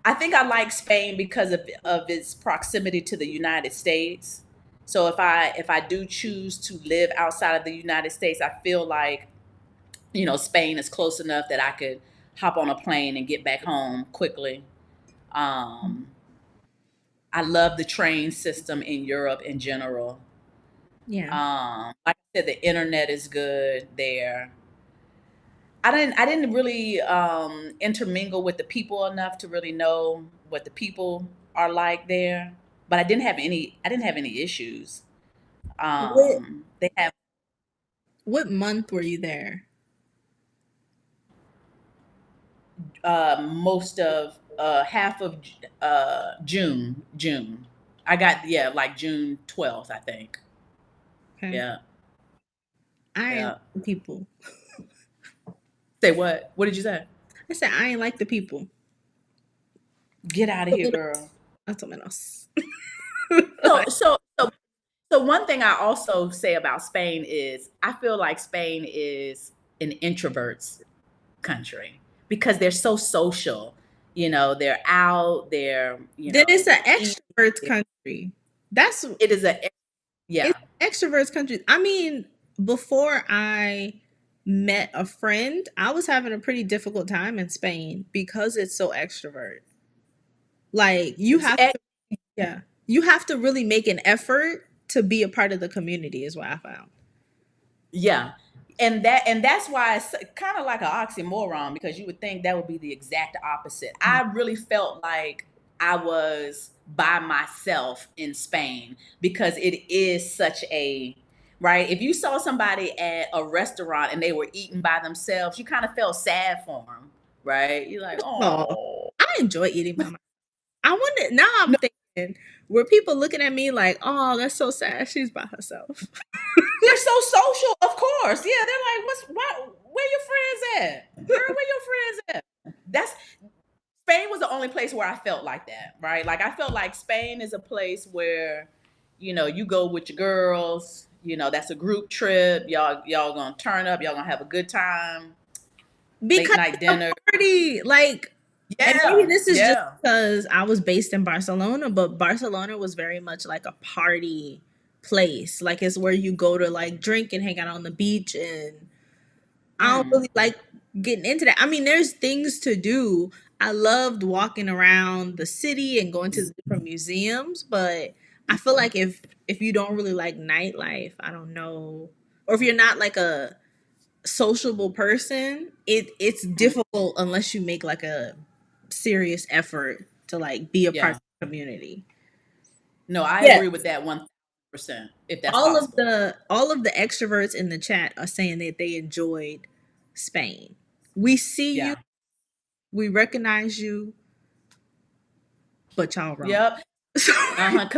I think I like Spain because of its proximity to the United States. So if I do choose to live outside of the United States, I feel like, Spain is close enough that I could hop on a plane and get back home quickly. um I love the train system in Europe in general. Yeah. Like I said, the internet is good there. I didn't really intermingle with the people enough to really know what the people are like there, but I didn't have any issues. What They have what month were you there? most of half of June. I got, yeah, like June 12th, I think. Okay. Yeah, I ain't yeah. like the people. Say what? What did you say? I said I ain't like the people. Get out of here, girl. That's something else. So so so so one thing I also say about Spain is I feel like Spain is an introvert's country, because they're so social. They're out, they're, Then it's an eating. extroverts country. That's It is a it's Yeah. extroverts country. I mean, before I met a friend, I was having a pretty difficult time in Spain because it's so extrovert. Like you It's have to, yeah, you have to really make an effort to be a part of the community is what I found. Yeah. And that's why it's kind of like an oxymoron, because you would think that would be the exact opposite. I really felt like I was by myself in Spain, because it is such a right? If you saw somebody at a restaurant and they were eating by themselves, you kind of felt sad for them, right? You're like, Oh, oh, I enjoy eating by myself. I wonder now. I'm no, thinking, were people looking at me like, "Oh, that's so sad. She's by herself." they're so social, of course. Yeah, they're like, where your friends at? Girl, where your friends at? That's Spain was the only place where I felt like that, right? Like I felt like Spain is a place where, you go with your girls, that's a group trip. Y'all gonna turn up, y'all gonna have a good time, late Because night it's a dinner. party, like, and maybe Yeah, this is just yeah. because I was based in Barcelona, but Barcelona was very much like a party place. Like, it's where you go to like drink and hang out on the beach, and I don't Mm, really like getting into that. I mean, there's things to do. I loved walking around the city and going to the different museums, but I feel like if you don't really like nightlife, I don't know, or if you're not like a sociable person, it's mm. difficult unless you make like a serious effort to like be a part Yeah. of the community. No, I Yes. agree with that 1%, if that's possible. All of the extroverts in the chat are saying that they enjoyed Spain. We see you, Yeah. we recognize you, but y'all wrong. Yep. So, Uh-huh.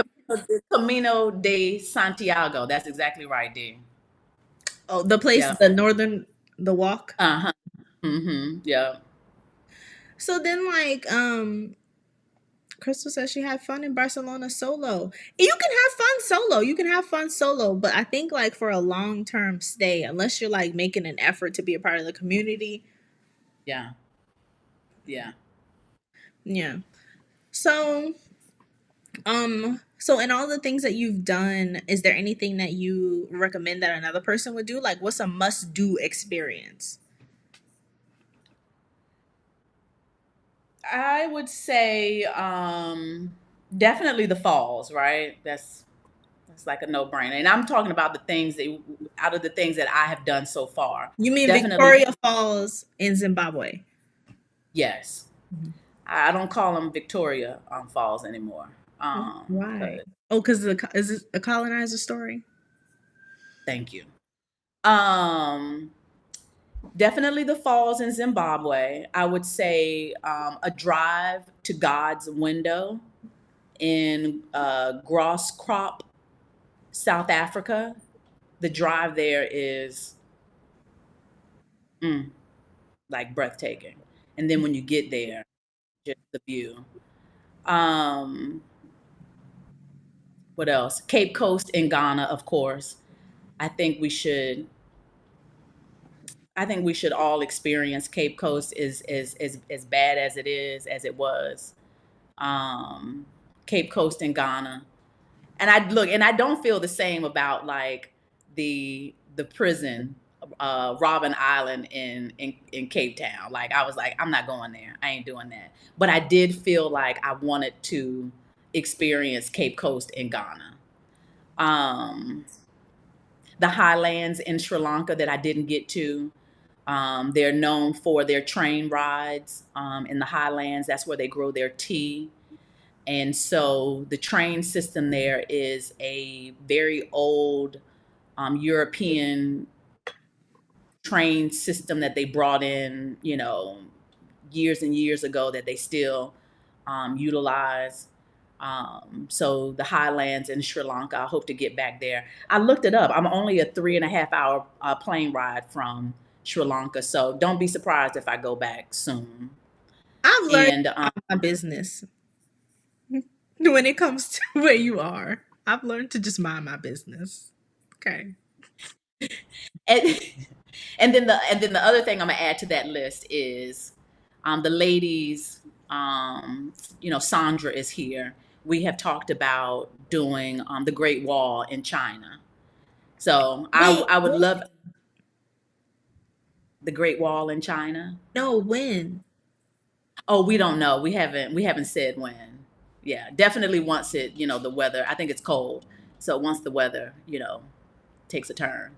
Camino de Santiago. That's exactly right, D. oh, the place, Yeah. the northern, the walk. Uh-huh. Mm-hmm. Yeah. So then, like, Crystal says she had fun in Barcelona solo. You can have fun solo. You can have fun solo, but I think like for a long term stay, unless you're like making an effort to be a part of the community, Yeah. Yeah. yeah. So, so in all the things that you've done, is there anything that you recommend that another person would do? Like, what's a must do experience? I would say definitely the falls, right? That's like a no-brainer. And I'm talking about the things that out of the things that I have done so far. You mean Definitely, Victoria Falls in Zimbabwe? yes. Mhm. I don't call them Victoria Falls anymore. Why? 'Cause Oh, because is it a colonizer story? thank you. Um, Definitely the falls in Zimbabwe. I would say a drive to God's window in Groskrop, South Africa. The drive there is mm, like breathtaking. And then when you get there, just the view. Um, what else? Cape Coast in Ghana, of course. I think we should. I think we should all experience Cape Coast as bad as it is, as it was. Um, Cape Coast in Ghana, and I don't feel the same about like the prison, Robben Island in Cape Town. Like I was like, I'm not going there. I ain't doing that. But I did feel like I wanted to experience Cape Coast in Ghana. Um, the highlands in Sri Lanka that I didn't get to. They're known for their train rides in the highlands. That's where they grow their tea. And so the train system there is a very old European train system that they brought in, years and years ago that they still utilize. So the highlands in Sri Lanka, I hope to get back there. I looked it up. I'm only a 3.5 hour plane ride from Sri Lanka. So don't be surprised if I go back soon. I've learned And my business when it comes to where you are. I've learned to just mind my business. Okay. and, and then the other thing I'm gonna add to that list is the ladies. Sandra is here. We have talked about doing the Great Wall in China. So Wait, I would when? love the Great Wall in China. No, when? Oh, we don't know. We haven't said when. Yeah, definitely once the weather. I think it's cold. So once the weather, takes a turn,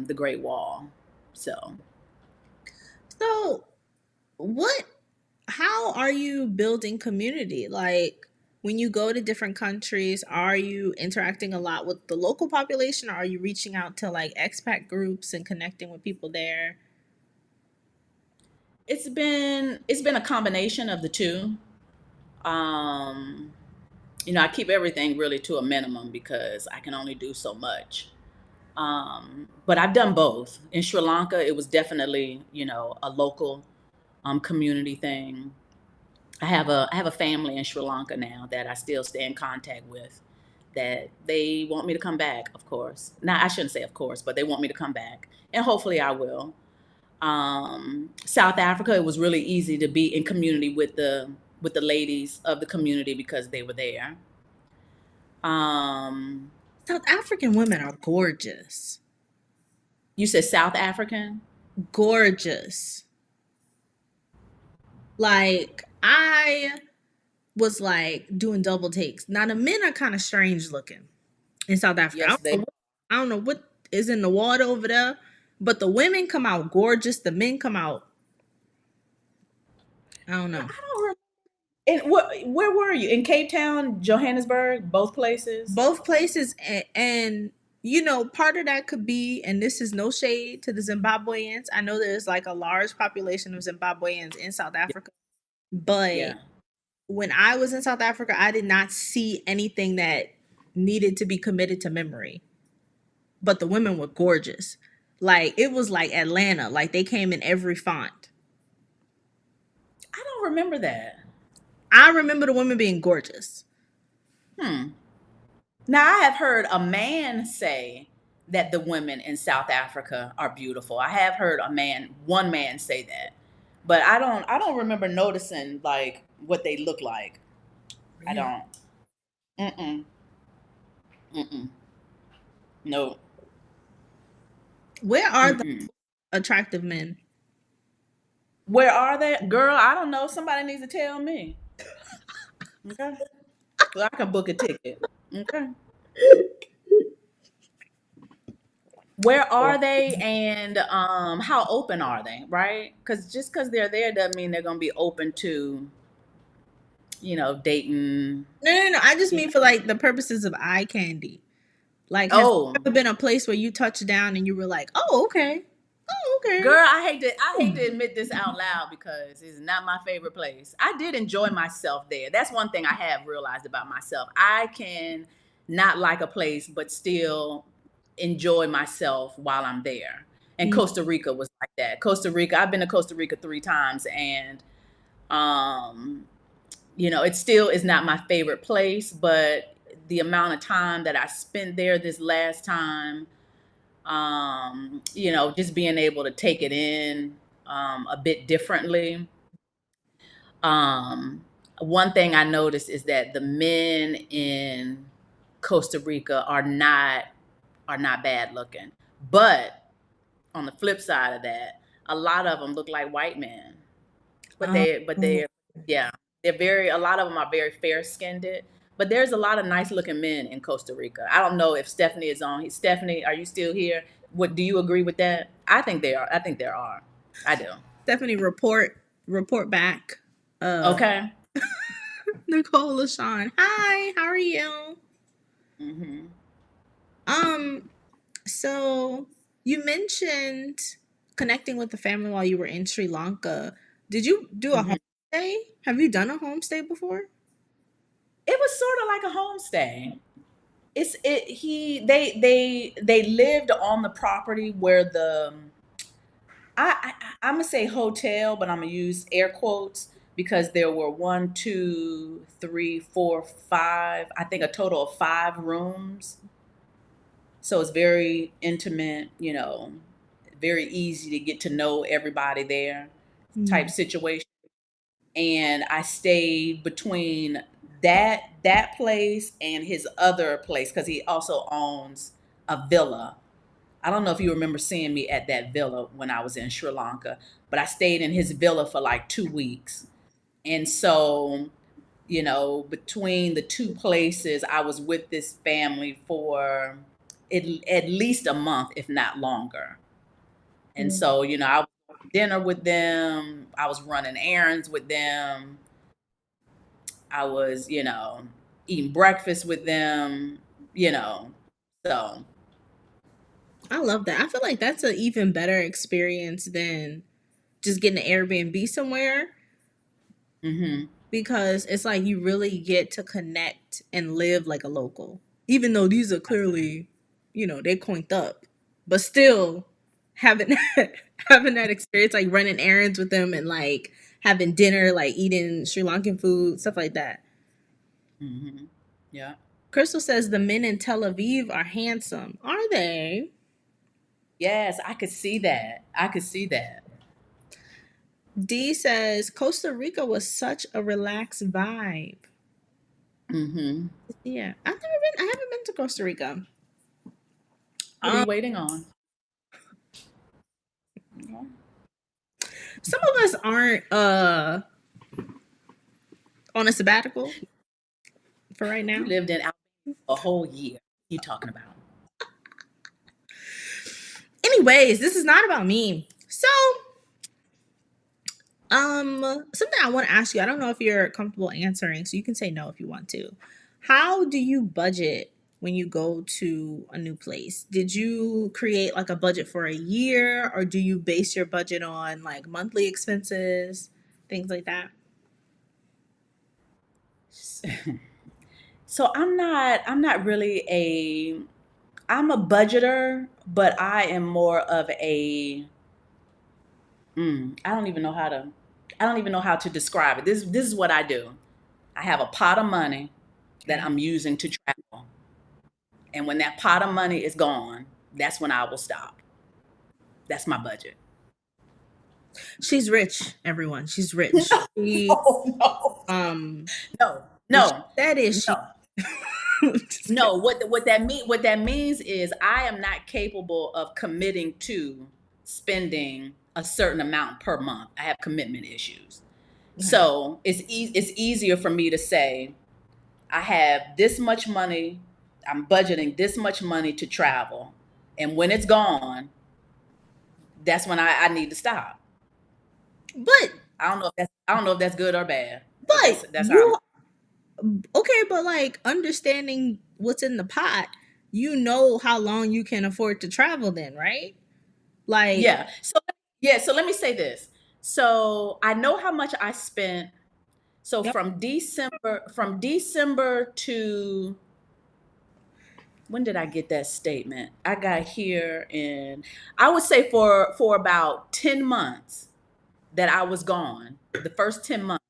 the Great Wall. So So, what? How are you building community? Like, when you go to different countries, are you interacting a lot with the local population, or are you reaching out to like expat groups and connecting with people there? It's been a combination of the two. Um, I keep everything really to a minimum because I can only do so much. But I've done both. In Sri Lanka, it was definitely, a local community thing. I have a family in Sri Lanka now that I still stay in contact with. That they want me to come back, of course. Now I shouldn't say of course, but they want me to come back, and hopefully I will. South Africa, it was really easy to be in community with the ladies of the community because they were there. Um, South African women are gorgeous. you said South African? Gorgeous. Like, I was like doing double takes. Now, the men are kind of strange looking in South Africa. Yes, they. I don't know what is in the water over there, but the women come out gorgeous. The men come out, I don't I know. don't remember. And where were you? In Cape Town, Johannesburg, both places? Both places, and you know, part of that could be, and this is no shade to the Zimbabweans. I know there's like a large population of Zimbabweans in South Africa, but Yeah. when I was in South Africa, I did not see anything that needed to be committed to memory. But the women were gorgeous. Like, it was like Atlanta. Like, they came in every font. I don't remember that. I remember the women being gorgeous. Hmm. Now, I have heard a man say that the women in South Africa are beautiful. I have heard one man say that, but I don't remember noticing like what they look like. I Really? don't. Mm-mm. Mm-mm. No. Where are the Mm-mm. attractive men? Where are they? Girl, I don't know. Somebody needs to tell me. Okay. So I can book a ticket. Okay. Where are they, and how open are they, right? Because just because they're there doesn't mean they're gonna be open to, dating. No, no, no. I just You mean for like the purposes of eye candy. Like, has Oh, there ever been a place where you touched down and you were like, "Oh, okay, oh, okay." girl, I hate to admit this out loud because it's not my favorite place. I did enjoy myself there. That's one thing I have realized about myself. I can not like a place, but still enjoy myself while I'm there. And Mm, Costa Rica was like that. Costa Rica, I've been to Costa Rica 3 times, and um, it still is not my favorite place, but the amount of time that I spent there this last time, just being able to take it in a bit differently. Um, One thing I noticed is that the men in Costa Rica are not bad looking, but on the flip side of that, a lot of them look like white men. But oh, they yeah, a lot of them are very fair skinned. But there's a lot of nice looking men in Costa Rica. I don't know if Stephanie is on. Stephanie, are you still here? What do you agree with that? I think they are. I think there are. I do. Stephanie, report back. Uh, Okay. Nicole LaShawn. Hi, how are you? Hmm. Um, so you mentioned connecting with the family while you were in Sri Lanka. Did you do a Hmm. homestay? Have you done a homestay before? It was sort of like a homestay. It's it he they lived on the property where I'm gonna say hotel, but I'm gonna use air quotes because there were one, two, three, four, five. I think a total of 5 rooms. So it's very intimate. Very easy to get to know everybody there, type Mm. situation. And I stayed between that place and his other place because he also owns a villa. I don't know if you remember seeing me at that villa when I was in Sri Lanka, but I stayed in his villa for like 2 weeks. And so, between the two places, I was with this family for at least a month, if not longer. And so, I was dinner with them, I was running errands with them. I was, eating breakfast with them, so. I love that. I feel like that's an even better experience than just getting an Airbnb somewhere, Hmm. because it's like you really get to connect and live like a local. Even though these are clearly, they coinked up, but still having having that experience, like running errands with them and like having dinner, like eating Sri Lankan food, stuff like that. Hmm. Yeah. Crystal says the men in Tel Aviv are handsome. Are they? Yes, I could see that. I could see that. D says Costa Rica was such a relaxed vibe. Hmm. Yeah, I've never been. I haven't been to Costa Rica. What are you waiting on? Some of us aren't on a sabbatical for right You now. lived in Alabama a whole year. What are you talking about? Anyways, this is not about me. So, something I want to ask you. I don't know if you're comfortable answering, so you can say no if you want to. How do you budget when you go to a new place? Did you create like a budget for a year, or do you base your budget on like monthly expenses, things like that? So I'm not really I'm a budgeter, but I am more of I don't even know how to describe it. This is what I do. I have a pot of money that Okay. I'm using to travel. And when that pot of money is gone, that's when I will stop. That's my budget. She's rich, everyone. She's rich. She No, um no, what she no, said is she no. just kidding. No, what that means is I am not capable of committing to spending a certain amount per month. I have commitment issues. Okay. So it's easier for me to say I have this much money, I'm budgeting this much money to travel, and when it's gone, that's when I need to stop. But I don't know if that's good or bad, but that's but that's how I'm. you okay, but like understanding what's in the pot, you know how long you can afford to travel then, right? Like, Yeah. So let me say this. So I know how much I spent. So yep. from December to when did I get that statement? I got here in, I would say for about 10 months that I was gone. The first 10 months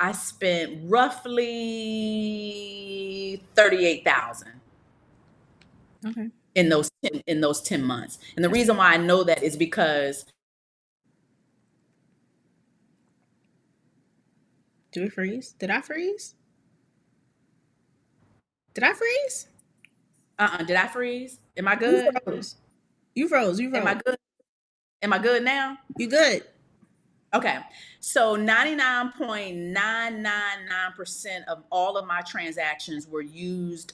I spent roughly 38,000 Okay. in those 10 months. And the That's reason why I know that is because do we freeze? Did I freeze? Did I freeze? did I freeze? Am I You good? froze. You froze. You Am froze. I good? Am I good now? You good. Okay. So 99.999% of all of my transactions were used.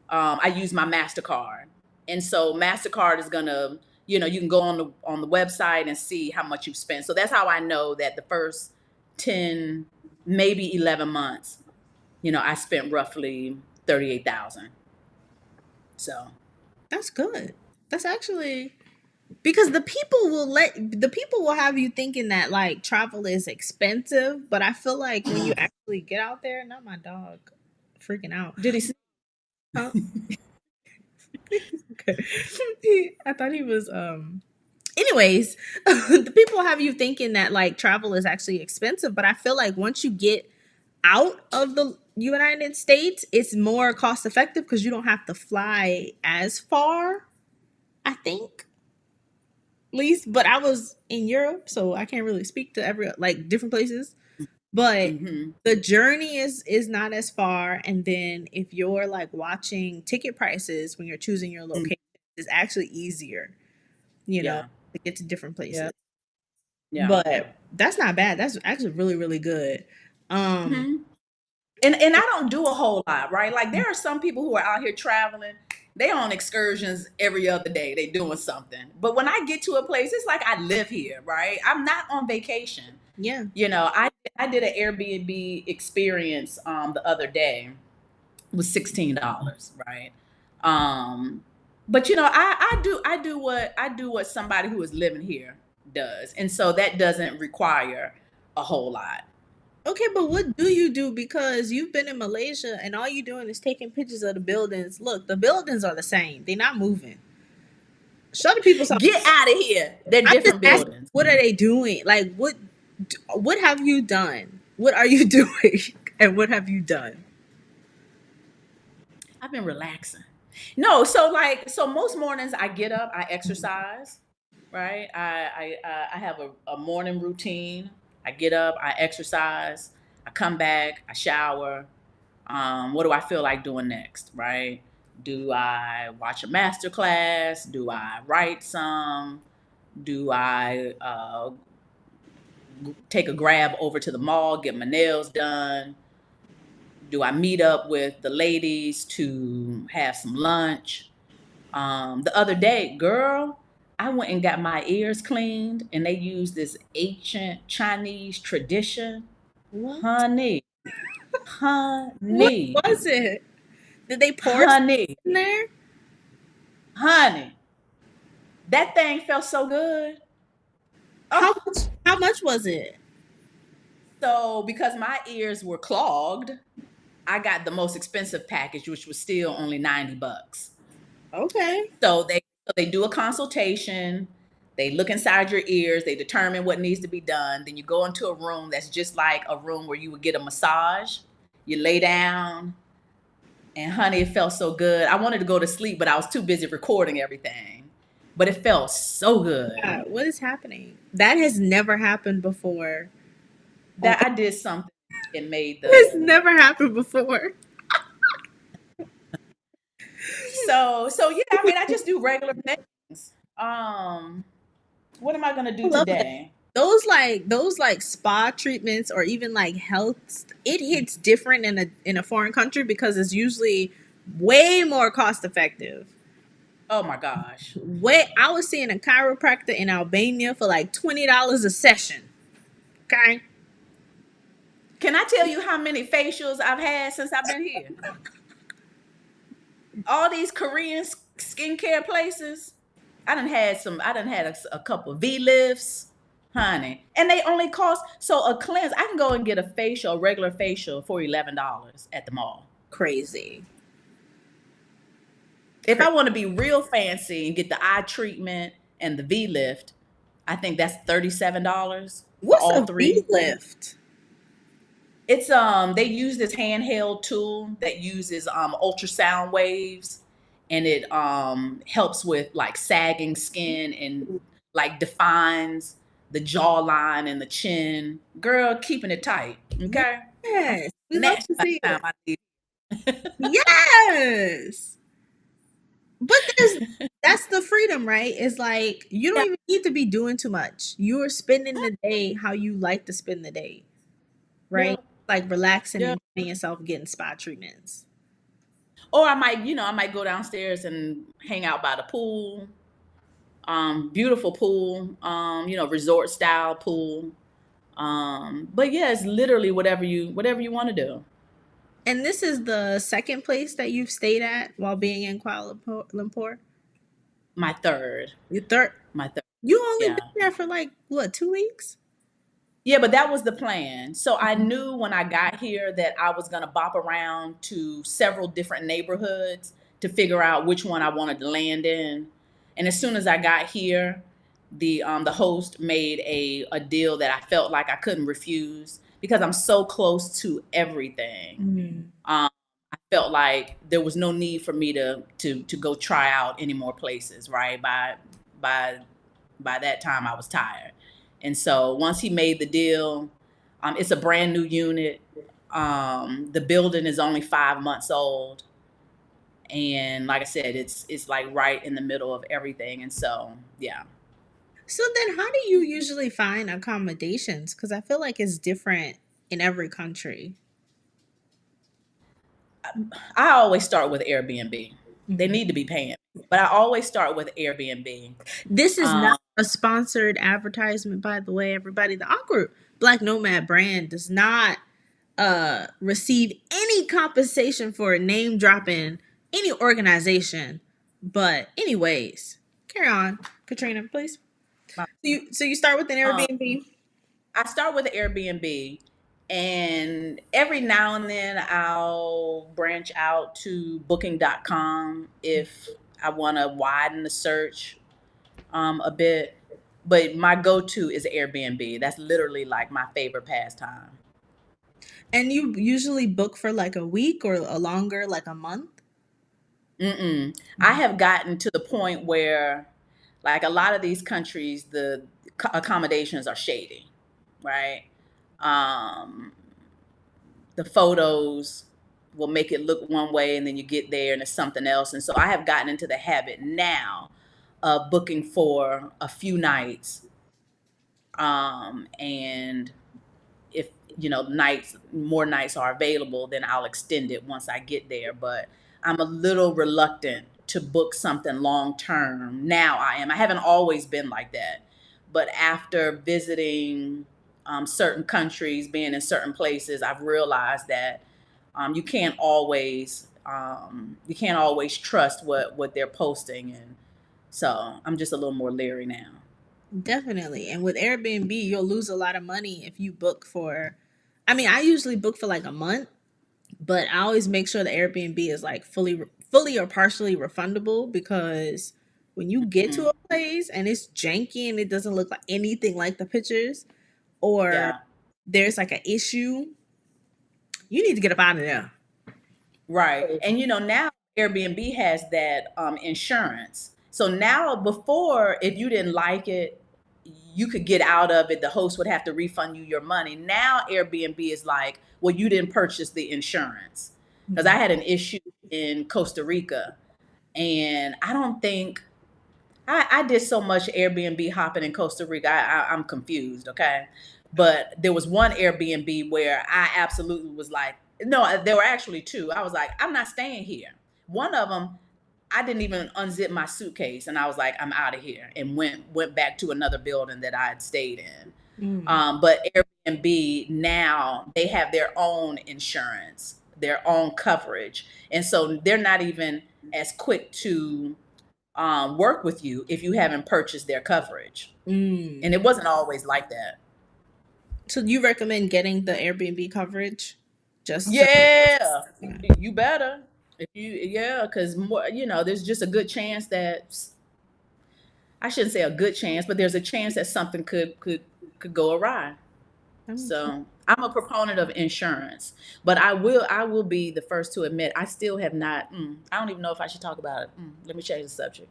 I used my MasterCard. And so MasterCard is gonna, you can go on the website and see how much you've spent. So that's how I know that the first 10, maybe 11 months, I spent roughly 38,000. So That's good. That's actually because the people will have you thinking that like travel is expensive, but I feel like when you actually get out there, not my dog freaking out. did he? Huh? Okay. I thought he was anyways, the people have you thinking that like travel is actually expensive, but I feel like once you get out of the United States, it's more cost effective because you don't have to fly as far, I think. Least, but I was in Europe, so I can't really speak to every like different places. But Mm-hmm. the journey is not as far, and then if you're like watching ticket prices when you're choosing your location, it's actually easier, Yeah. to get to different Yeah. places. Yeah. But that's not bad. That's actually really really good. Um, Mm-hmm. And I don't do a whole lot, right? Like there are some people who are out here traveling. They on excursions every other day. They doing something. But when I get to a place, it's like I live here, right? I'm not on vacation. Yeah. I did an Airbnb experience the other day. It was $16, right? Um, but I do what somebody who is living here does, and so that doesn't require a whole lot. Okay, but what do you do? Because you've been in Malaysia and all you doing is taking pictures of the buildings. Look, the buildings are the same. They're not moving. Show the people something. Get out of here! They're I'm just different asking, buildings. what are they doing? Like, what have you done? What are you doing? And what have you done? I've been relaxing. No, so most mornings I get up, I exercise, right? I have a morning routine. I get up, I exercise, I come back, I shower. What do I feel like doing next, right? Do I watch a master class? Do I write some? Do I take a grab over to the mall, get my nails done? Do I meet up with the ladies to have some lunch? The other day, girl, I went and got my ears cleaned, and they use this ancient Chinese tradition. What? Honey, What honey, was it? Did they pour something honey, in there? honey. That thing felt so good. How Oh, much? How much was it? so because my ears were clogged, I got the most expensive package, which was still only $90. Okay, So they do a consultation. They look inside your ears. They determine what needs to be done. Then you go into a room that's just like a room where you would get a massage. You lay down, and honey, it felt so good. I wanted to go to sleep, but I was too busy recording everything. But it felt so good what is happening? That has never happened before. Oh, that I did something and made it's the. never happened before. So yeah. I mean, I just do regular things. What am I gonna I do love that. today? Those like spa treatments or even like health, it hits different in a foreign country because it's usually way more cost effective. Oh my gosh. I was seeing a chiropractor in Albania for like $20 a session. Okay. Can I tell you how many facials I've had since I've been here? All these Korean skincare places. I done had a couple V lifts, honey. And they only cost so a cleanse. I can go and get a facial, a regular facial for $11 at the mall. Crazy. If Cra- I want to be real fancy and get the eye treatment and the V lift, I think that's $37 for What's all a V three. lift? It's they use this handheld tool that uses ultrasound waves, and it helps with like sagging skin and like defines the jawline and the chin. Girl, keeping it tight. Okay. I'm Yes, we love snatched to by see the it. time I leave. Yes. But that's the freedom, right? It's like you don't Yeah, even need to be doing too much. You're spending the day how you like to spend the day, yeah, right? Like relaxing yeah. and enjoying yourself, getting spa treatments. Or I might go downstairs and hang out by the pool. Beautiful pool. Resort style pool. But yeah, it's literally whatever you want to do. And this is the second place that you've stayed at while being in Kuala Lumpur. My third. Your third. My third. You only been Yeah. there for like what, 2 weeks? Yeah, but that was the plan. So I Mhm. knew when I got here that I was going to bop around to several different neighborhoods to figure out which one I wanted to land in. And as soon as I got here, the host made a deal that I felt like I couldn't refuse because I'm so close to everything. Mm. Um, I felt like there was no need for me to go try out any more places, right? By by that time I was tired. And so once he made the deal, it's a brand new unit. The building is only 5 months old. And like I said, it's like right in the middle of everything. And so yeah. So then how do you usually find accommodations? Because I feel like it's different in every country. I always start with Airbnb. They Mhm. need to be paying. But I always start with Airbnb. This is not Um, a sponsored advertisement, by the way, everybody. The awkward. Black Nomad brand does not receive any compensation for name dropping any organization. But anyways, carry on, Katrina, please. So you start with an Um, Airbnb. I start with Airbnb, and every now and then I'll branch out to booking.com if I want to widen the search a bit. But my go-to is Airbnb. That's literally like my favorite pastime. And you usually book for like a week or a longer, like a month? Mm-mm. I have gotten to the point where, like, a lot of these countries, the accommodations are shady, right? Um, the photos will make it look one way, and then you get there and it's something else. And so I have gotten into the habit now of booking for a few nights, and if more nights are available, then I'll extend it once I get there. But I'm a little reluctant to book something long term. Now I haven't always been like that, but after visiting certain countries, being in certain places, I've realized that you can't always trust what they're posting. And so I'm just a little more leery now. Definitely. And with Airbnb, you'll lose a lot of money if you book for. I mean, I usually book for like a month, but I always make sure the Airbnb is like fully or partially refundable, because when you get to Mhm. a place and it's janky and it doesn't look like anything like the pictures, or Yeah. there's like an issue, you need to get up out of there. Right. And now Airbnb has that insurance. So now, before, if you didn't like it, you could get out of it. The host would have to refund you your money. Now Airbnb is like, well, you didn't purchase the insurance. Because I had an issue in Costa Rica, and I don't think I did so much Airbnb hopping in Costa Rica. I'm confused, okay? But there was one Airbnb where I absolutely was like, no, there were actually two. I was like, I'm not staying here. One of them, I didn't even unzip my suitcase, and I was like, I'm out of here, and went back to another building that I had stayed in. Mm. But Airbnb now, they have their own insurance, their own coverage, and so they're not even as quick to work with you if you haven't purchased their coverage. Mm. And it wasn't always like that. So you recommend getting the Airbnb coverage just to. Yeah, Yeah. you better. If you Yeah, because there's just a good chance that, I shouldn't say a good chance, but there's a chance that something could go awry. So I'm a proponent of insurance, but I will be the first to admit I still have not. I don't even know if I should talk about it. Let me change the subject.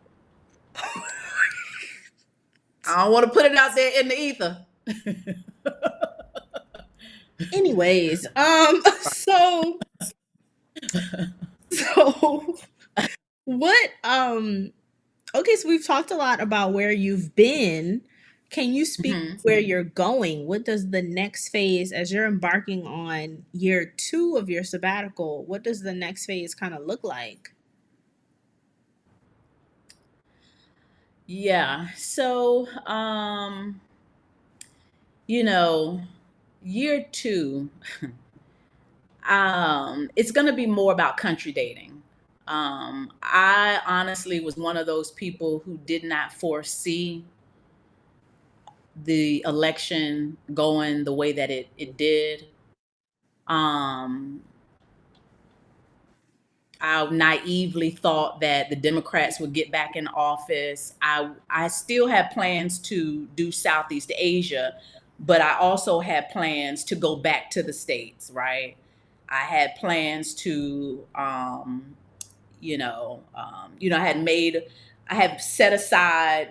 I don't want to put it out there in the ether. Anyways, so what okay, so we've talked a lot about where you've been. Can you speak Mhm. where you're going? What does the next phase, as you're embarking on year 2 of your sabbatical, what does the next phase kind of look like? Yeah. So, you know, year two, it's going to be more about country dating. I honestly was one of those people who did not foresee the election going the way that it did. Um, I naively thought that the Democrats would get back in office. I still have plans to do Southeast Asia, but I also had plans to go back to the States, right? I had plans to, I have set aside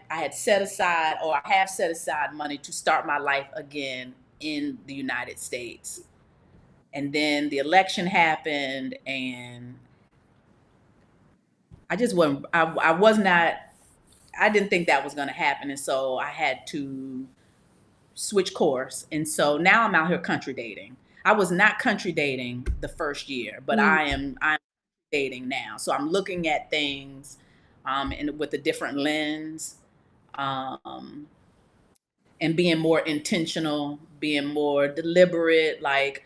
money to start my life again in the United States. And then the election happened, and I just wasn't, I was not, I didn't think that was going to happen. And so I had to switch course. And so now I'm out here country dating. I was not country dating the first year, but Mm. I'm dating now. So I'm looking at things with a different lens, um, and being more intentional. being more deliberate, like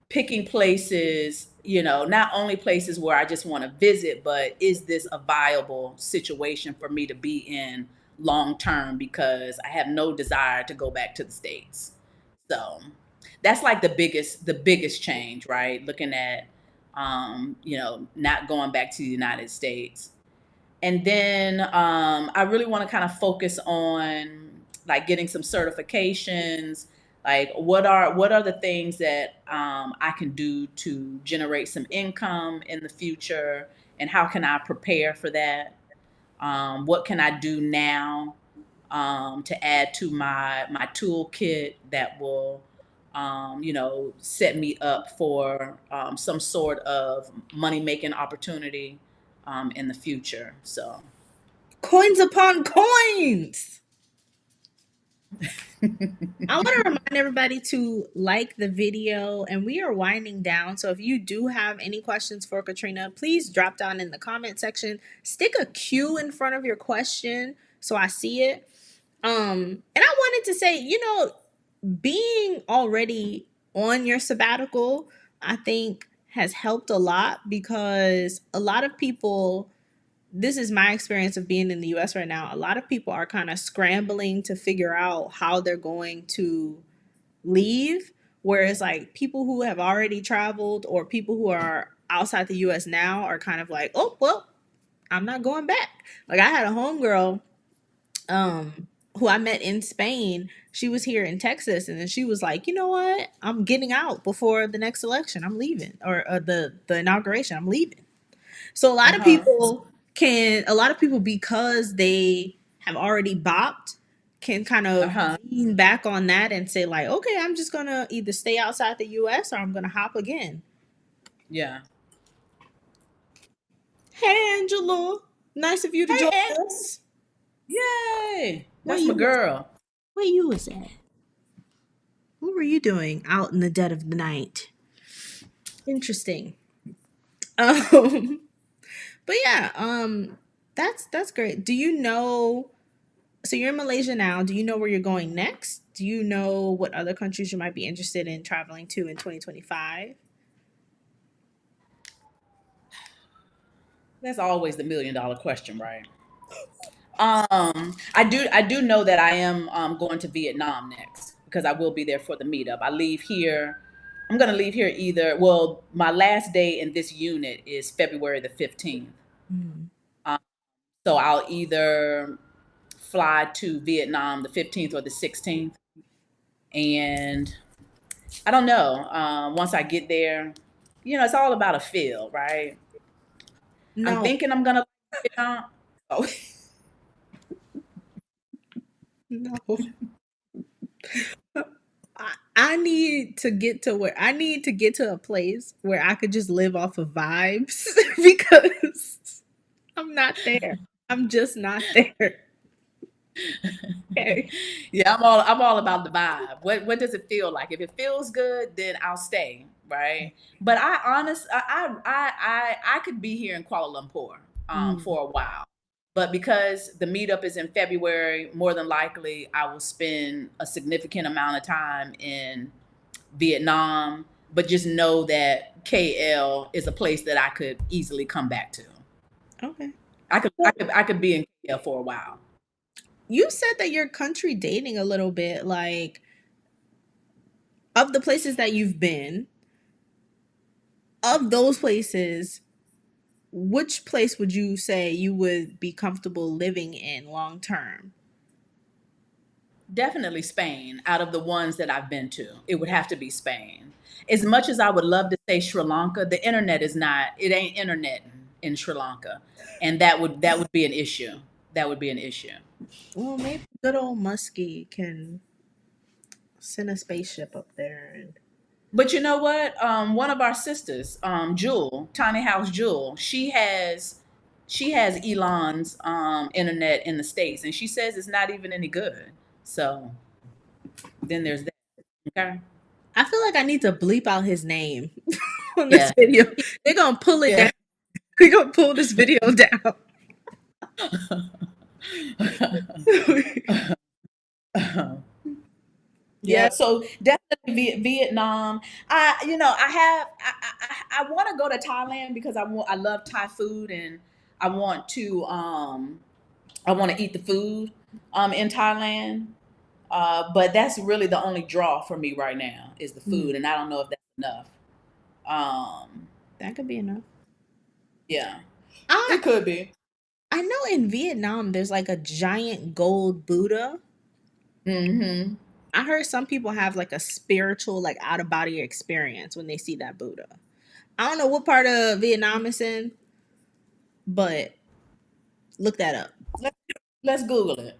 picking places, not only places where I just want to visit, but is this a viable situation for me to be in long term, because I have no desire to go back to the States. So that's like the biggest change, right? Looking at not going back to the United States. And then I really want to kind of focus on like getting some certifications. Like what are the things that I can do to generate some income in the future, and how can I prepare for that? What can I do now to add to my toolkit that will set me up for some sort of money making opportunity in the future. So Coins upon coins. I want to remind everybody to like the video, and we are winding down. So if you do have any questions for Katrina, please drop down in the comment section. Stick a Q in front of your question so I see it. And I wanted to say, being already on your sabbatical, I think has helped a lot, because a lot of people, this is my experience of being in the US right now. A lot of people are kind of scrambling to figure out how they're going to leave. Whereas, like, people who have already traveled or people who are outside the US now are kind of like, oh, well, I'm not going back. Like, I had a homegirl who I met in Spain. She was here in Texas, and then she was like, you know what? I'm getting out before the next election. I'm leaving, or the inauguration. I'm leaving. So uh-huh. a lot of people, because they have already bopped, can kind of Uh-huh. lean back on that and say like, okay, I'm just gonna either stay outside the US or I'm gonna hop again. Yeah. Hey Angela, nice of you to Hey, join Ed. us. Yay. Where That's my you was girl. where you was at? What were you doing out in the dead of the night? Interesting. Um, but yeah, that's great. Do you know? So you're in Malaysia now. Do you know where you're going next? Do you know what other countries you might be interested in traveling to in 2025? That's always the $1 million question, right? I do know that I am going to Vietnam next, because I will be there for the meetup. I leave here. I'm gonna leave here either. Well, my last day in this unit is February the 15th. Mm. Um, so I'll either fly to Vietnam the 15th or the 16th, and I don't know. Once I get there, it's all about a feel, right? I'm No, thinking I'm gonna like Vietnam. Oh, no. I need to get to where I need to get to a place where I could just live off of vibes because I'm not there. I'm just not there. Okay. yeah, I'm all about the vibe. What does it feel like? If it feels good, then I'll stay, right? But I could be here in Kuala Lumpur Mm. for a while. But because the meetup is in February, more than likely I will spend a significant amount of time in Vietnam. But just know that KL is a place that I could easily come back to. Okay. I could I Well, could I could be in KL for a while. you said that you're country dating a little bit. Like, of the places that you've been, of those places, which place would you say you would be comfortable living in long term? Definitely Spain. Out of the ones that I've been to, it would have to be Spain. As much as I would love to say Sri Lanka, the internet is not, it ain't internet in Sri Lanka. And that would be an issue. That would be an issue. Well, maybe good old Muskie can send a spaceship up there and But you know what? One of our sisters, Jewel, Tiny House Jewel, she has Elon's internet in the States, and she says it's not even any good. So then there's that. Okay. I feel like I need to bleep out his name on this Yeah. video. They're gonna pull it down. Yeah. They're gonna pull this video down. Yeah. Yeah, so definitely Vietnam. I want to go to Thailand because I love Thai food, and I want to eat the food in Thailand. But that's really the only draw for me right now is the Mm, food, and I don't know if that's enough. Um, that could be enough. yeah, I it could be. I know in Vietnam there's like a giant gold Buddha. Hmm. I heard some people have like a spiritual, like out of body experience when they see that Buddha. I don't know what part of Vietnam it's in, but look that up. Let, let's Google it.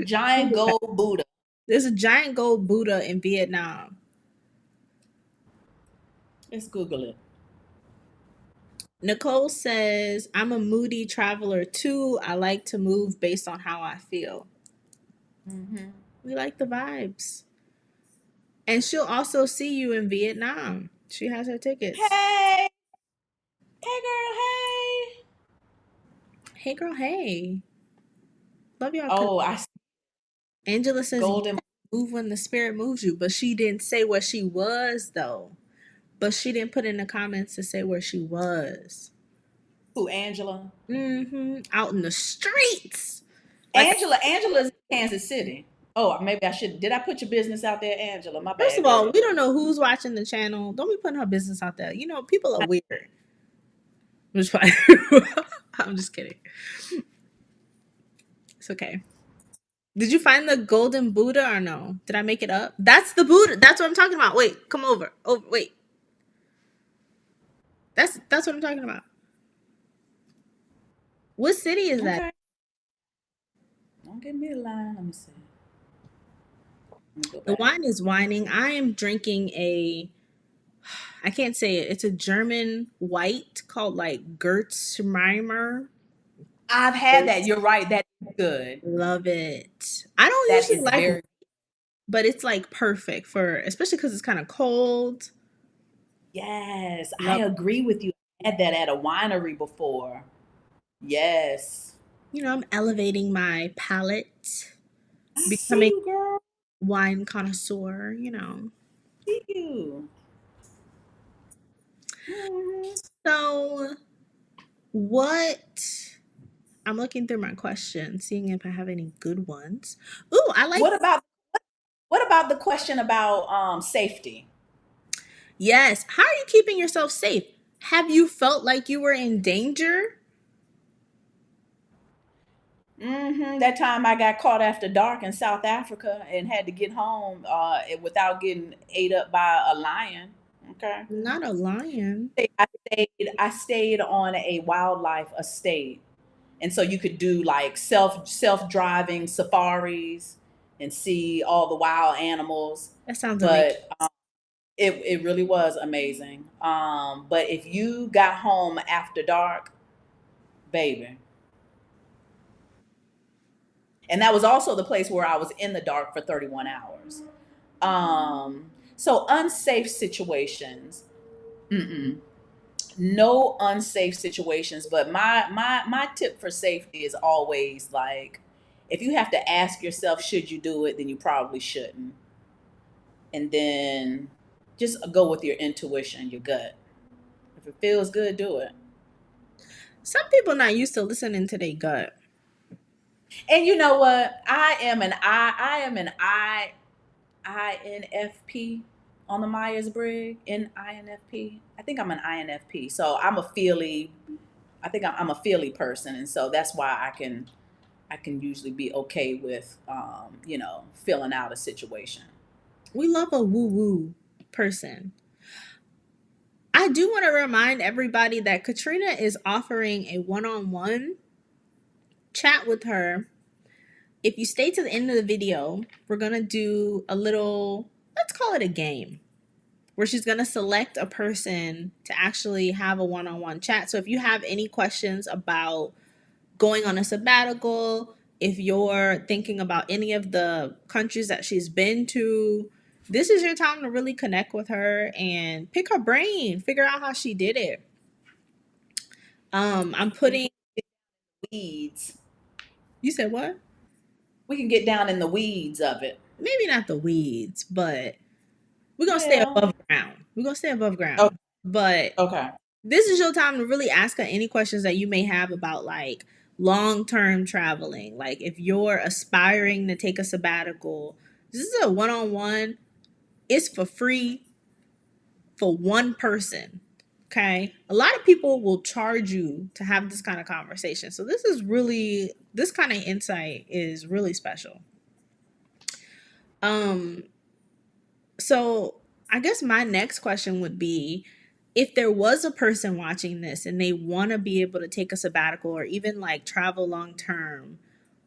Giant Google that. gold Buddha. There's a giant gold Buddha in Vietnam. Let's Google it. Nicole says, I'm a moody traveler too. I like to move based on how I feel. Hmm. We like the vibes. And she'll also see you in Vietnam. She has her tickets. Hey, hey, girl, hey. Hey, girl, hey. Love y'all. Oh, I see Angela says, yeah, golden. move when the spirit moves you. But she didn't say where she was, though. But she didn't put in the comments to say where she was. Who, Angela? Out in the streets. Like, Angela's in Kansas City. Oh, maybe I should. Did I put your business out there, Angela? My first bad, of all, girl. we don't know who's watching the channel. Don't be putting her business out there. You know, people are weird. Which fine. I'm just kidding. It's okay. Did you find the golden Buddha or no? Did I make it up? That's the Buddha. That's what I'm talking about. Wait, come over. Oh, wait. That's what I'm talking about. What city is that? Okay. Don't give me a line. Let me see. Let me go The back. wine is whining. I am drinking a I can't say it. It's a German white called like Gertzschmeimer. I've had that. You're right. That is good. Love it. I don't That usually is like, very. but it's like perfect for, especially because it's kind of cold. Yes, I Love, agree with you. I had that at a winery before. Yes. I'm elevating my palate, I see becoming you, girl. wine connoisseur. See you. Mhm. So, what? I'm looking through my questions, seeing if I have any good ones. Ooh, I like. What about the question about safety? Yes. How are you keeping yourself safe? Have you felt like you were in danger? That time I got caught after dark in South Africa and had to get home without getting ate up by a lion. Okay. Not a lion. I stayed on a wildlife estate, and so you could do like self driving safaris and see all the wild animals. That sounds amazing. But it really was amazing. But if you got home after dark, baby, and that was also the place where I was in the dark for 31 hours. So unsafe situations. Mm-mm. No unsafe situations, but my tip for safety is always like, if you have to ask yourself should you do it, then you probably shouldn't. And then just go with your intuition, your gut. If it feels good, do it. Some people not used to listening to their gut. And you know what? I am an INFP on the Myers Briggs. INFP. I think I'm an INFP. So I'm a feely. I think I'm a feely person, and so that's why I can usually be okay with filling out a situation. We love a woo woo person. I do want to remind everybody that Katrina is offering a one on one chat with her. If you stay to the end of the video, we're going to do a little, let's call it a game, where she's going to select a person to actually have a one on one chat. So if you have any questions about going on a sabbatical, if you're thinking about any of the countries that she's been to, this is your time to really connect with her and pick her brain, figure out how she did it. I'm We putting. weeds. You said what? We can get down in the weeds of it. maybe not the weeds, but we're gonna stay Yeah. above ground. We're gonna stay above Oh, ground. But okay. this is your time to really ask her any questions that you may have about like long-term traveling. Like if you're aspiring to take a sabbatical, this is a one-on-one. It's for free for one person. Okay. A lot of people will charge you to have this kind of conversation. So this kind of insight is really special. Um so I guess my next question would be, if there was a person watching this and they want to be able to take a sabbatical or even like travel long term,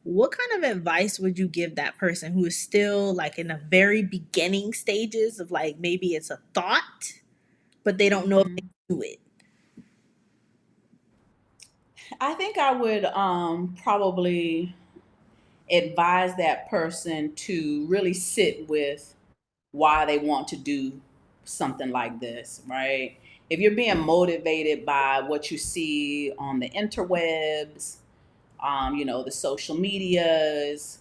what kind of advice would you give that person who is still like in the very beginning stages of like maybe it's a thought, but they don't know if they Hmm. can do it? I think I would probably advise that person to really sit with why they want to do something like this, right? If you're being motivated by what you see on the interwebs, the social medias,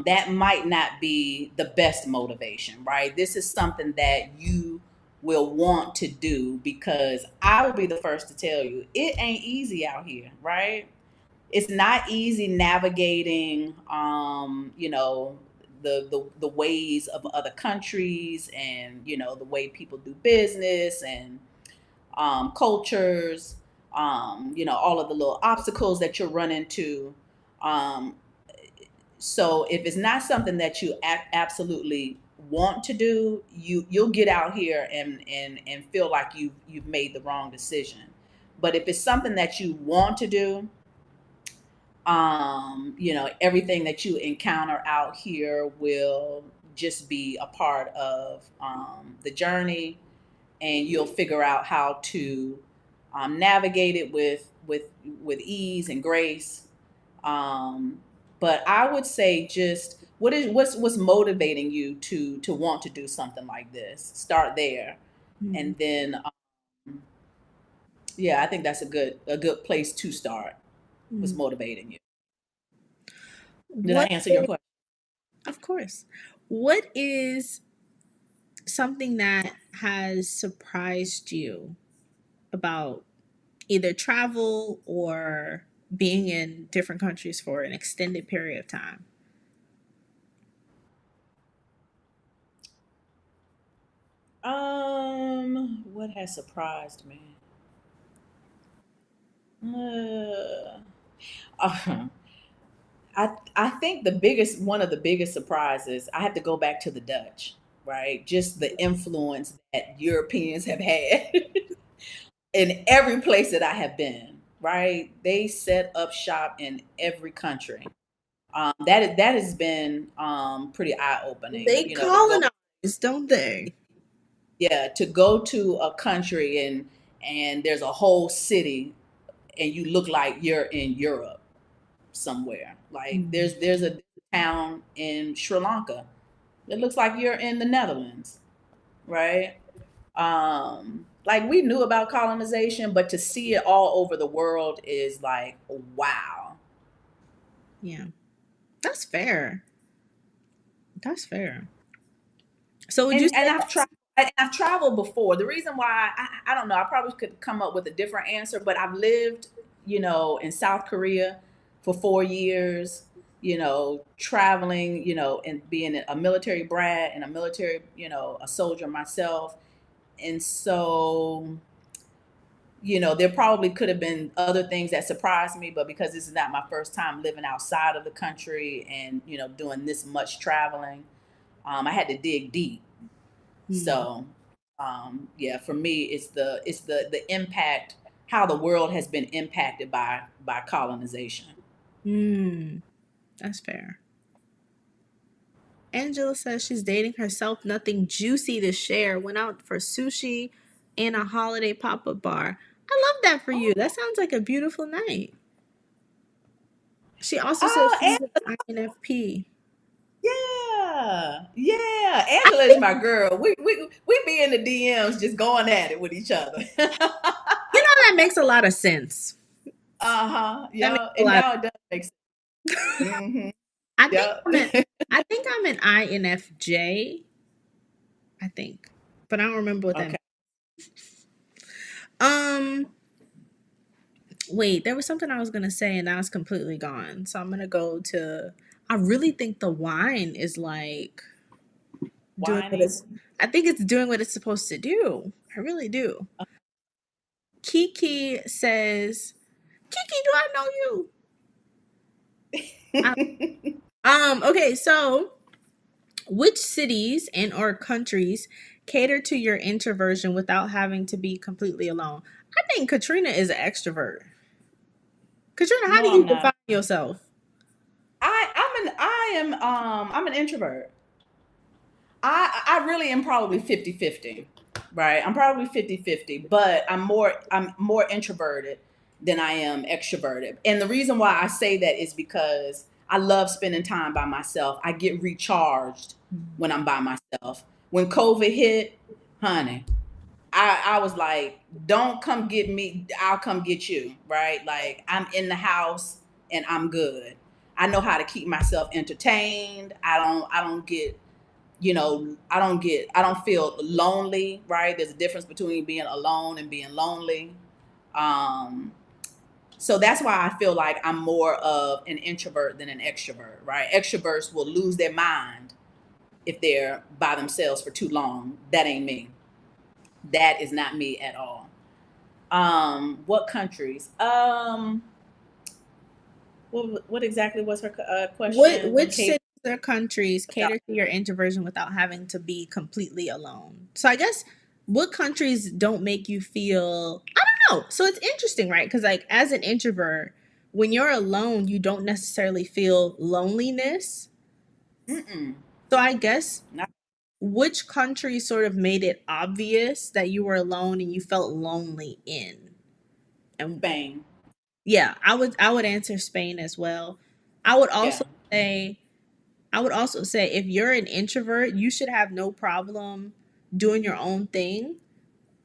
that might not be the best motivation, right? This is something that you will want to do, because I will be the first to tell you it ain't easy out here, right? It's not easy navigating, the ways of other countries, and the way people do business, and cultures, all of the little obstacles that you'll run into. Um, so if it's not something that you absolutely want to do, you'll get out here and feel like you've made the wrong decision. But if it's something that you want to do, everything that you encounter out here will just be a part of the journey, and you'll figure out how to navigate it with ease and grace. um, but I would say, just what's motivating you to want to do something like this. Start there, Mm, and then yeah, I think that's a good place to start. What's mm. motivating you? Did I What answer your is, question? of course, what is something that has surprised you about either travel or being in different countries for an extended period of time? What has surprised me? Uh, uh, I think one of the biggest surprises, I have to go back to the Dutch, right? Just the influence that Europeans have had in every place that I have been, right? They set up shop in every country. That has been pretty eye opening. They To go, colonize, don't they? yeah, to go to a country, and there's a whole city, and you look like you're in Europe somewhere. Like Mm. there's a town in Sri Lanka. It looks like you're in the Netherlands, right? Like we knew about colonization, but to see it all over the world is like, wow. Yeah, that's fair. That's fair. So would you And say I've traveled before. The reason why I don't know, I probably could come up with a different answer, but I've lived, in South Korea for 4 years, traveling, and being a military brat and a military, a soldier myself. And so, there probably could have been other things that surprised me, but because this is not my first time living outside of the country and, doing this much traveling, I had to dig deep. mm, So, yeah, for me, it's the impact, how the world has been impacted by colonization. mm, that's fair. Angela says she's dating herself, nothing juicy to share. Went out for sushi and a holiday pop up bar. I love that for you. That sounds like a beautiful night. She also says Oh, she's an INFP. yeah, yeah. I Angela is think, my girl. We be in the DMs just going at it with each other. that makes a lot of sense. Uh huh. That makes Yeah, a and lot now it does make sense. Hmm. I think Yep. I'm an I think I'm an INFJ. I think, but I don't remember what that Okay. means. Um, wait, there was something I was gonna say and now it's completely gone. So I'm gonna go to. I really think the wine is like doing what Whining. it's. I think it's doing what it's supposed to do. I really do. Kiki says, "Kiki, do I know you?" I, okay, so which cities and or countries cater to your introversion without having to be completely alone? I think Katrina is an extrovert. Katrina, how do No, you I'm define not. yourself? I'm an introvert. I really am probably 50-50, right? I'm probably 50-50, but I'm more introverted than I am extroverted. And the reason why I say that is because I love spending time by myself. I get recharged when I'm by myself. When COVID hit, honey, I was like, don't come get me, I'll come get you, right? Like I'm in the house and I'm good. I know how to keep myself entertained. I don't get, I don't feel lonely, right? There's a difference between being alone and being lonely. Um, so that's why I feel like I'm more of an introvert than an extrovert, right? Extroverts will lose their mind if they're by themselves for too long. That ain't me. That is not me at all. What countries? What exactly was her question? Which Kate? cities or countries cater to your introversion without having to be completely alone? So I guess what countries don't make you feel I don't know. So it's interesting, right? Because like as an introvert, when you're alone, you don't necessarily feel loneliness. Mm-mm. So I guess Not which country sort of made it obvious that you were alone and you felt lonely in? And Spain. yeah, I would answer Spain as well. I would Yeah. also say I would also say if you're an introvert, you should have no problem doing your own thing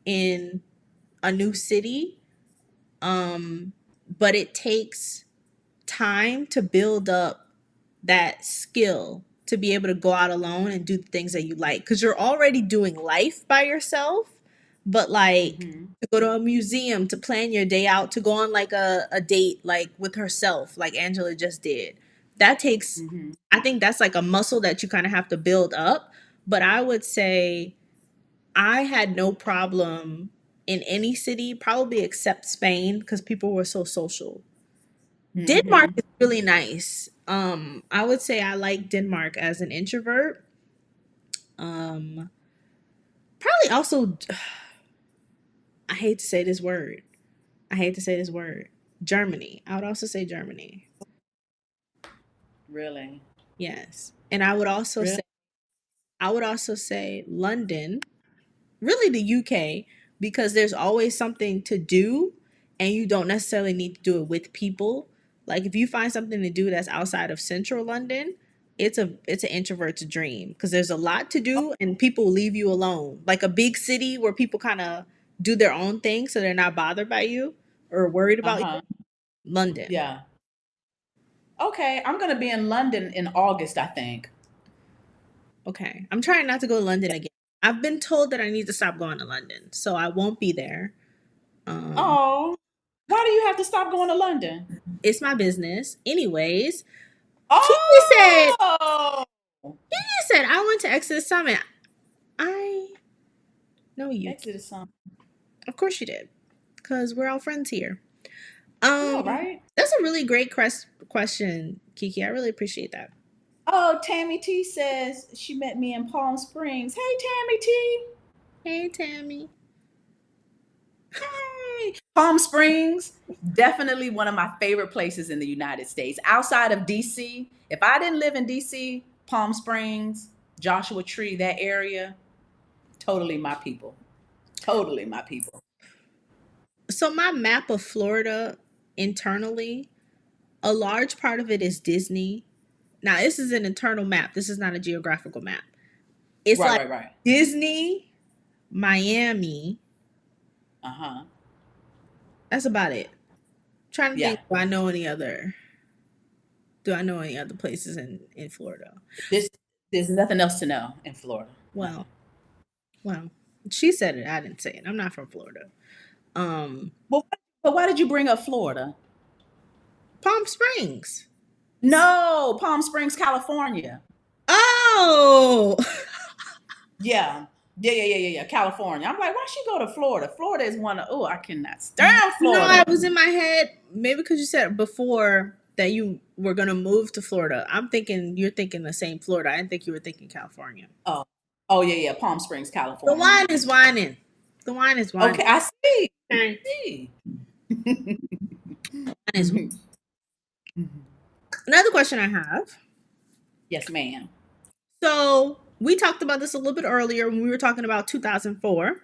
in a new city. But it takes time to build up that skill to be able to go out alone and do the things that you like because you're already doing life by yourself, but like Mm-hmm. to go to a museum, to plan your day out, to go on like a date like with herself like Angela just did, that takes, Mm-hmm. I think that's like a muscle that you kind of have to build up. But I would say I had no problem in any city, probably except Spain because people were so social. Denmark Mm-hmm. is really nice. I would say I like Denmark as an introvert. Um, Probably also, I hate to say this word. I hate to say this word. Germany. I would also say Germany. Really? Yes, and Really? I would also say London, really the UK, because there's always something to do and you don't necessarily need to do it with people. Like if you find something to do that's outside of central London, it's an introvert's dream because there's a lot to do and people leave you alone. Like a big city where people kind of do their own thing so they're not bothered by you or worried about you. Uh-huh. London. Yeah. Okay. I'm gonna be in London in August, I think. Okay. I'm trying not to go to London again. I've been told that I need to stop going to London, so I won't be there. Um Oh, why do you have to stop going to London? it's my business. Anyways, Kiki said, Oh, Kiki said, I went to Exodus Summit. I know you. Exodus song. Of course you did. Because we're all friends here. I know, Um, right? that's a really great question, Kiki. I really appreciate that. Oh, Tammy T says she met me in Palm Springs. Hey, Tammy T. Hey, Tammy. Hey. Palm Springs, definitely one of my favorite places in the United States. Outside of DC, if I didn't live in DC, Palm Springs, Joshua Tree, that area, totally my people. Totally my people. So, my map of Florida internally, a large part of it is Disney. Now, this is an internal map. This is not a geographical map. It's Right, like right, right. Disney, Miami. Uh-huh. That's about it. Trying to Yeah. think if I know any other Do I know any other places in Florida? There's there's nothing else to know in Florida. Nothing. Well, well, she said it. I didn't say it. I'm not from Florida. Um, But why did you bring up Florida? Palm Springs. No, Palm Springs, California. Oh, Yeah. Yeah. California. I'm like, why she go to Florida? Florida is one of, oh, I cannot stand I Florida. was in my head. Maybe because you said before that you were gonna move to Florida. I'm thinking you're thinking the same Florida. I didn't think you were thinking California. Oh, oh yeah. Palm Springs, The California. wine is whining. The wine is whining. Okay, I see. Okay. See. Wine is- Another question I have. Yes, ma'am. So we talked about this a little bit earlier when we were talking about 2004. If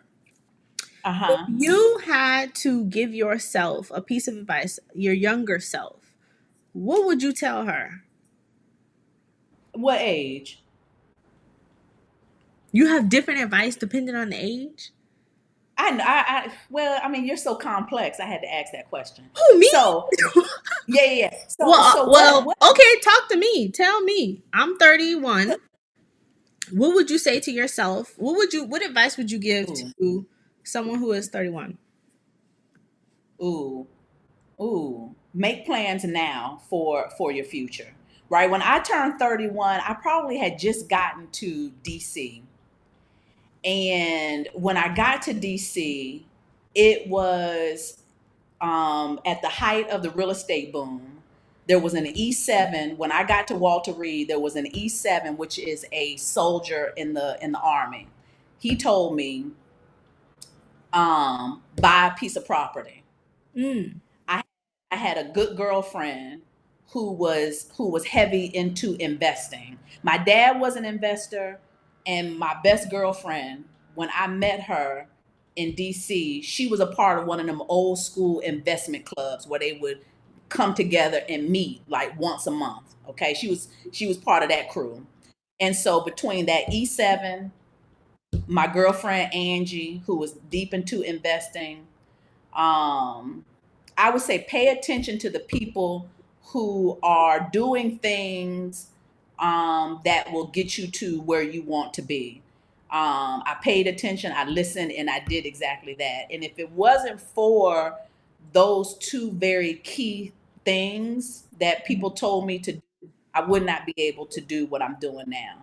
Uh-huh. you had to give yourself a piece of advice, your younger self, what would you tell her? What age? You have different advice depending on the age. Well, I mean, you're so complex. I had to ask that question. Who, me? So, yeah. Well, So what? okay, talk to me. Tell me. I'm 31. What would you say to yourself? What advice would you give Ooh, to someone who is 31? ooh, ooh. Make plans now for your future. Right? When I turned 31, I probably had just gotten to DC. And when I got to DC, it was at the height of the real estate boom. There was an E7. When I got to Walter Reed, there was an E7, which is a soldier in the army. He told me, buy a piece of property. Mm. I I had a good girlfriend who was heavy into investing. My dad was an investor, and my best girlfriend, when I met her in DC, she was a part of one of them old school investment clubs where they would come together and meet like once a month. Okay, she was part of that crew. And so between that E7, my girlfriend Angie, who was deep into investing, um, I would say pay attention to the people who are doing things that will get you to where you want to be. I paid attention, I listened, and I did exactly that. And if it wasn't for those two very key things that people told me to do, I would not be able to do what I'm doing now.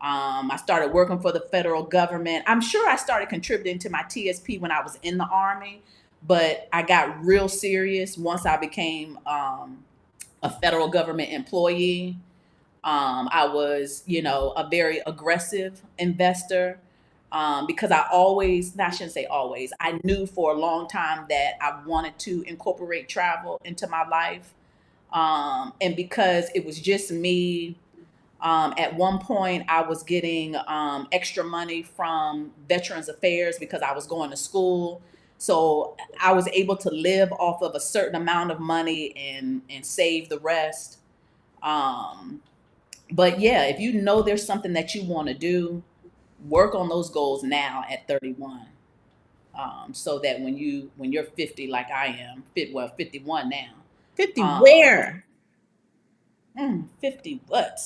I started working for the federal government. I'm sure I started contributing to my TSP when I was in the Army, but I got real serious once I became a federal government employee. I was, a very aggressive investor because I always, I shouldn't say always, I knew for a long time that I wanted to incorporate travel into my life. And because it was just me, at one point, I was getting extra money from Veterans Affairs because I was going to school. So I was able to live off of a certain amount of money and save the rest. Um, but yeah, if you know there's something that you want to do, work on those goals now at 31. So that when you're 50, like I am, 51 now. 50 Um, where? 50 what?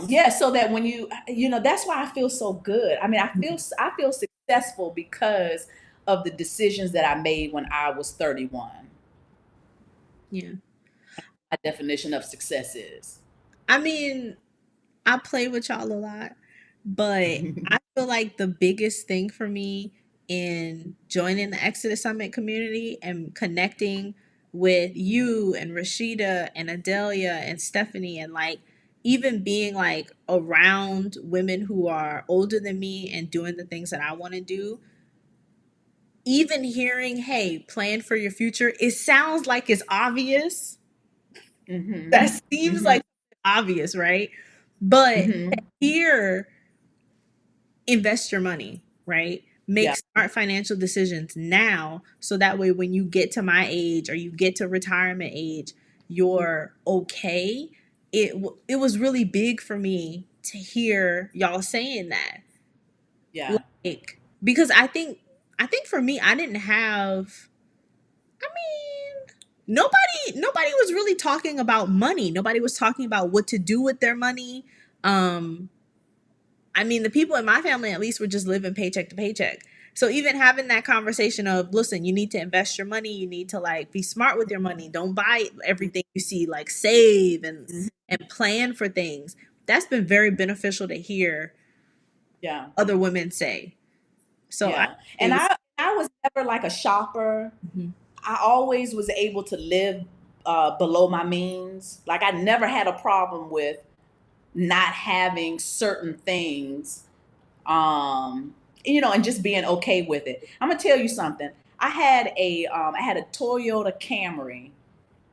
Yeah, so that when that's why I feel so good. I mean, I feel successful because of the decisions that I made when I was 31. Yeah. My definition of success is. I mean, I play with y'all a lot, but I feel like the biggest thing for me in joining the Exodus Summit community and connecting with you and Rashida and Adelia and Stephanie and like even being like around women who are older than me and doing the things that I want to do, even hearing, hey, plan for your future, it sounds like it's obvious. Hmm. That seems Hmm. like obvious, right? But Hmm. here, invest your money, right? Make Yeah, smart financial decisions now so that way when you get to my age or you get to retirement age, you're okay. It was really big for me to hear y'all saying that. yeah. Like because I think for me I didn't have nobody was really talking about money. Nobody was talking about what to do with their money. Um, I mean, the people in my family at least were just living paycheck to paycheck. So even having that conversation of, listen, you need to invest your money, you need to like be smart with your money. Don't buy everything you see, like save Mhm. and plan for things. That's been very beneficial to hear Yeah. other women say. So I Yeah. And think I was never like a shopper. Mhm. I always was able to live below my means. Like I never had a problem with not having certain things, um, and just being okay with it. I'm gonna tell you something. I had a Toyota Camry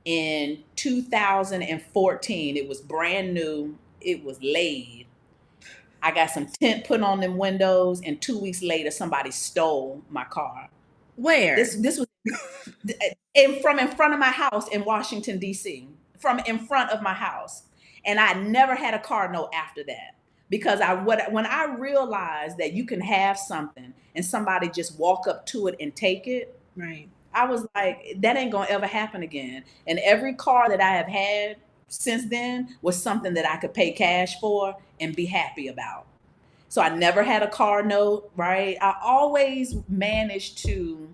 in 2014. It was brand new. It was laid. I got some tint put on them windows, and 2 weeks later, somebody stole my car. Where? This was in front of my house in Washington D.C. From in front of my house, and I never had a car note after that because when I realized that you can have something and somebody just walk up to it and take it, Right. I was like, that ain't gonna ever happen again. And every car that I have had since then was something that I could pay cash for and be happy about. So I never had a car note, right? I always managed to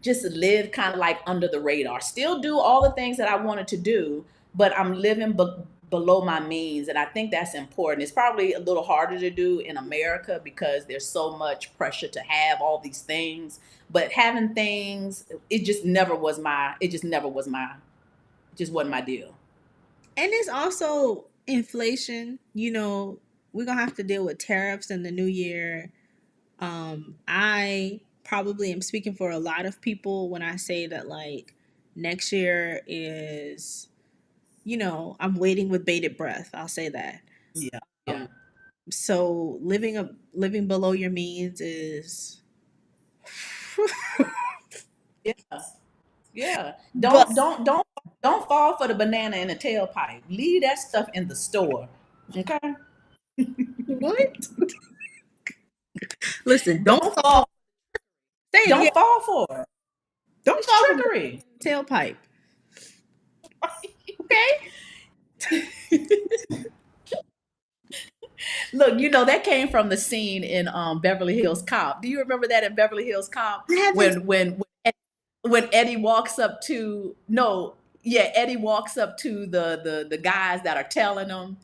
just live kind of like under the radar. Still do all the things that I wanted to do, but I'm living below my means. And I think that's important. It's probably a little harder to do in America because there's so much pressure to have all these things. But having things, it just wasn't my deal. And it's also inflation. We're gonna have to deal with tariffs in the new year. I probably am speaking for a lot of people when I say that like next year is, I'm waiting with bated breath. I'll say that. Yeah. Yeah. So living below your means is Yeah. Yeah. but Don't fall for the banana in the tailpipe. Leave that stuff in the store. Okay? what? Listen, Don't fall say it again. don't fall for it. Don't It's fall for trickery. tailpipe. Okay? Look, that came from the scene in Beverly Hills Cop. Do you remember that in Beverly Hills Cop I haven't. when Eddie walks up to no, yeah, Eddie walks up to the guys that are telling him,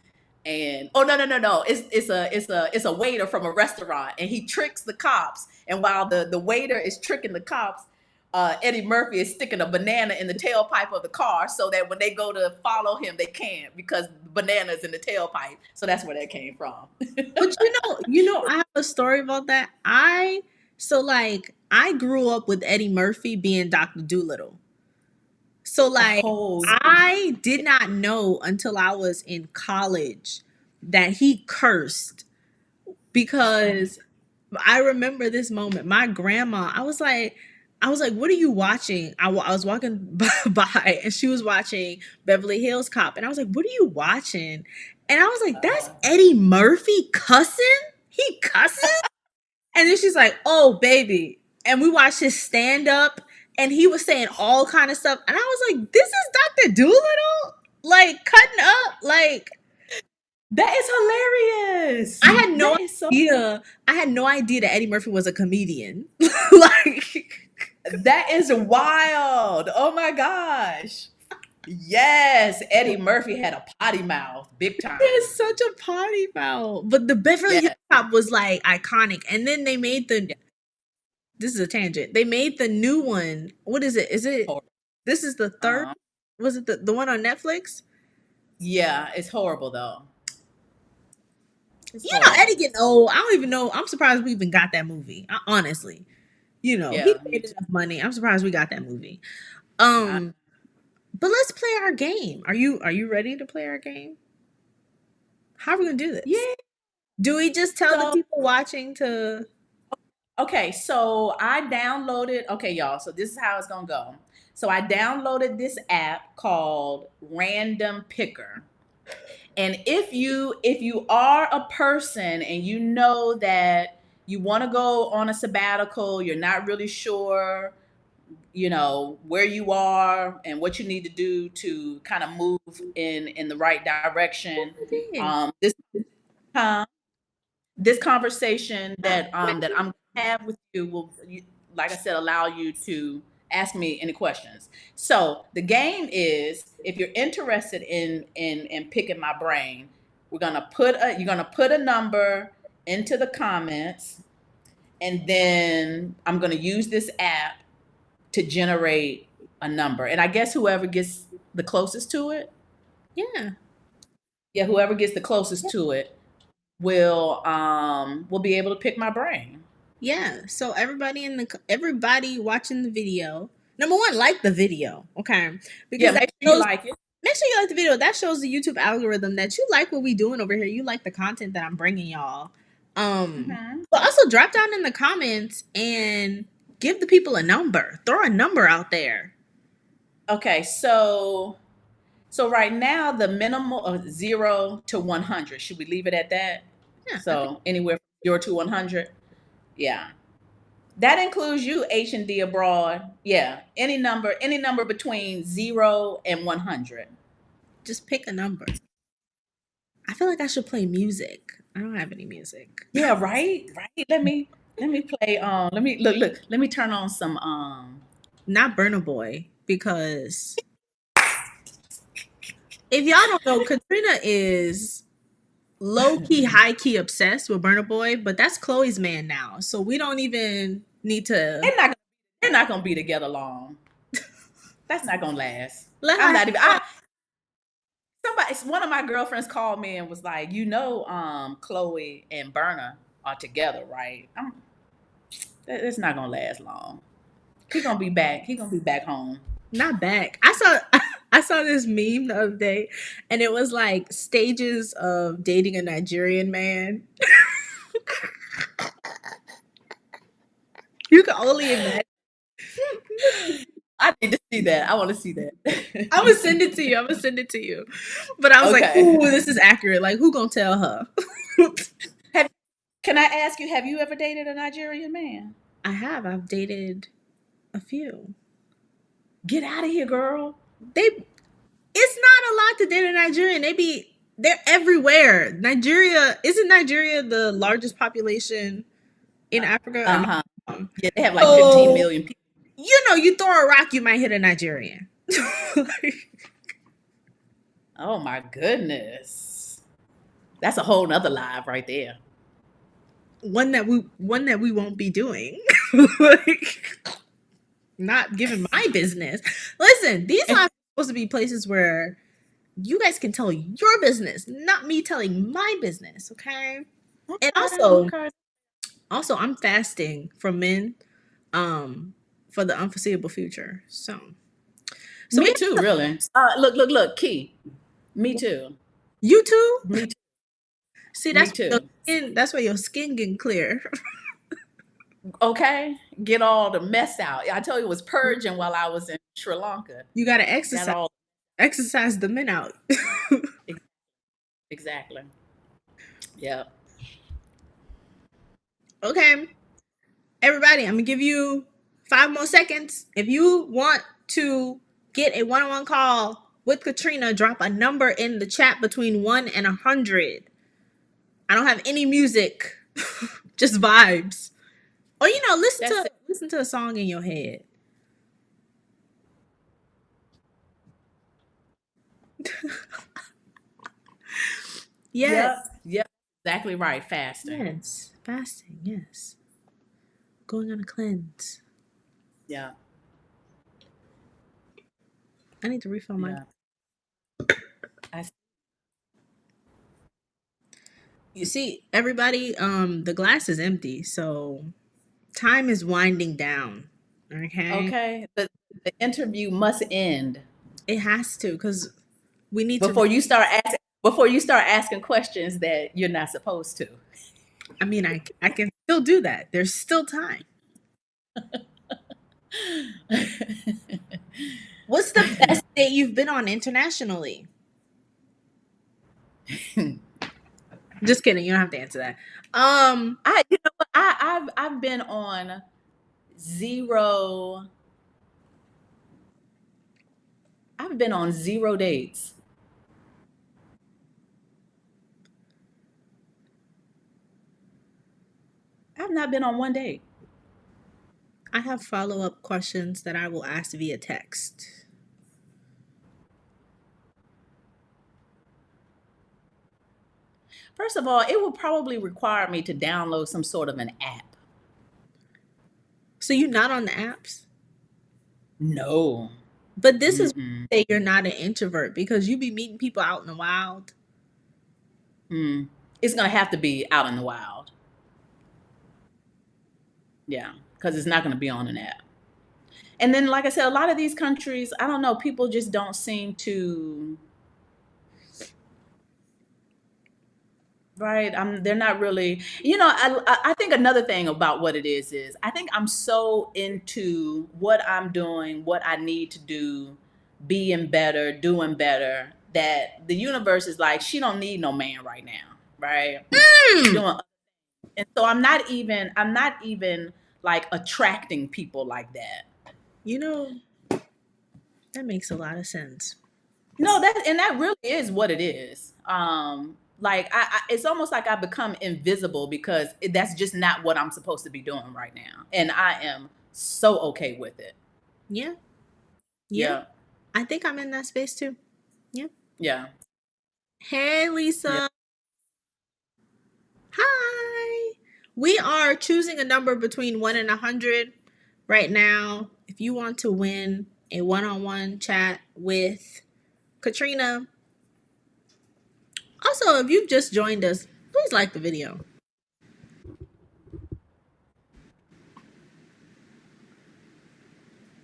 and oh no, it's a waiter from a restaurant, and he tricks the cops, and while the waiter is tricking the cops, Eddie Murphy is sticking a banana in the tailpipe of the car so that when they go to follow him, they can't because the banana's in the tailpipe. So that's where that came from. But I have a story about that. I grew up with Eddie Murphy being Dr. Doolittle. So like Oh, I did not know until I was in college that he cursed because I remember this moment. My grandma, I was like, what are you watching? I was walking by and she was watching Beverly Hills Cop. And I was like, what are you watching? And I was like, that's Eddie Murphy cussing? He cussing? And then she's like, oh, baby. And we watched his stand up and he was saying all kind of stuff. And I was like, this is Dr. Doolittle? Like cutting up? Like, that is hilarious. I had no That is so idea. I had no idea that Eddie Murphy was a comedian. Like, that is wild. Oh my gosh. Yes, Eddie Murphy had a potty mouth, big time. he has such a potty mouth. But the Beverly Hills Yeah. Cop was like iconic. And then they made Yeah. this is a tangent. They made the new one. What is it? This is the third? Uh-huh. Was it the one on Netflix? Yeah, it's horrible though. It's horrible. Eddie getting old. I don't even know. I'm surprised we even got that movie. Honestly, he Yeah, me made too. enough money. I'm surprised we got that movie. I, Um, but let's play our game. Are you ready to play our game? How are we gonna do this? yeah. Do we just tell the So people watching to? okay, so I downloaded. Okay, y'all. So this is how it's gonna go. So I downloaded this app called Random Picker. And if you are a person and you know that you want to go on a sabbatical, you're not really sure where you are and what you need to do to kind of move in the right direction. This time, this conversation that I'm gonna have with you will, like I said, allow you to ask me any questions. So the game is, if you're interested in picking my brain, you're gonna put a number into the comments, and then I'm gonna use this app to generate a number. And I guess whoever gets the closest to it, Yeah. whoever gets the closest to it will be able to pick my brain. Yeah. So everybody watching the video, number one, like the video, okay? Yeah, Because make sure you like it. make sure you like the video. That shows the YouTube algorithm that you like what we doing over here. You like the content that I'm bringing y'all. But also drop down in the comments and give the people a number. Throw a number out there. Okay, so right now the minimal of 0 to 100. Should we leave it at that? Yeah. So anywhere from 0 to 100. Yeah. That includes you, H&D abroad. Yeah. Any number between 0 and 100. Just pick a number. I feel like I should play music. I don't have any music. Yeah, right? Right. Let me play let me look, let me turn on some Not Burna Boy, because if y'all don't know, Katrina is low key, high key obsessed with Burna Boy, but that's Chloe's man now. So we don't even need to. they're not gonna be together long. That's not gonna last. Let I'm her. not even one of my girlfriends called me and was like, Chloe and Burna are together, right? It's not gonna last long. He's gonna be back home. Not back. I saw this meme the other day, and it was like stages of dating a Nigerian man. You can only imagine. I need to see that. I want to see that. I'm gonna send it to you. But I was like, ooh, this is accurate. Like, who gonna tell her? Can I ask you, have you ever dated a Nigerian man? I have. I've dated a few. Get out of here, girl. It's not a lot to date a Nigerian. They're everywhere. Isn't Nigeria the largest population in Africa? Uh-huh. Yeah, they have like 15 million people. You throw a rock, you might hit a Nigerian. Oh my goodness. That's a whole nother live right there. One that we won't be doing. Not giving my business. Listen, these lives are supposed to be places where you guys can tell your business, not me telling my business, okay? And also I'm fasting from men for the unforeseeable future. So me too, really. Look, Key. Me too. You too? Me too. See, that's why your skin getting clear. Okay, get all the mess out. I told you it was purging while I was in Sri Lanka. You got to exercise the men out. Exactly. Yeah. Okay, everybody, I'm gonna give you 5 more seconds. If you want to get a one-on-one call with Katrina, drop a number in the chat between 1 and 100. I don't have any music, just vibes. Or listen to a song in your head. Yes. Yep. Exactly right. Fasting. Yes. Fasting. Yes. Going on a cleanse. Yeah. I need to refill my. You see, everybody, the glass is empty, so time is winding down. Okay. Okay. The interview must end. It has to, because we need before you start asking questions that you're not supposed to. I mean, I can still do that. There's still time. What's the best date you've been on internationally? Just kidding. You don't have to answer that. I've been on 0 I've been on 0 dates. I've not been on 1 date. I have follow-up questions that I will ask via text. First of all, it would probably require me to download some sort of an app. So you're not on the apps? No. But this is Mm-mm. why you're not an introvert, because you be meeting people out in the wild. Mm. It's going to have to be out in the wild. Yeah, because it's not going to be on an app. And then, like I said, a lot of these countries, I don't know, people just don't seem to, right? They're not really, I think another thing about what it is I think I'm so into what I'm doing, what I need to do, being better, doing better, that the universe is like, she don't need no man right now, right? She doing, and so I'm not even like attracting people like that. You know, that makes a lot of sense. No, that really is what it is. Like it's almost like I become invisible because that's just not what I'm supposed to be doing right now, and I am so okay with it. Yeah. Yeah. Yeah, I think I'm in that space too. Yeah. yeah, Hey, yeah. Lisa. Hi. We are choosing a number between 1 and 100 right now. If you want to win a one-on-one chat with Katrina. Also, if you've just joined us, please like the video.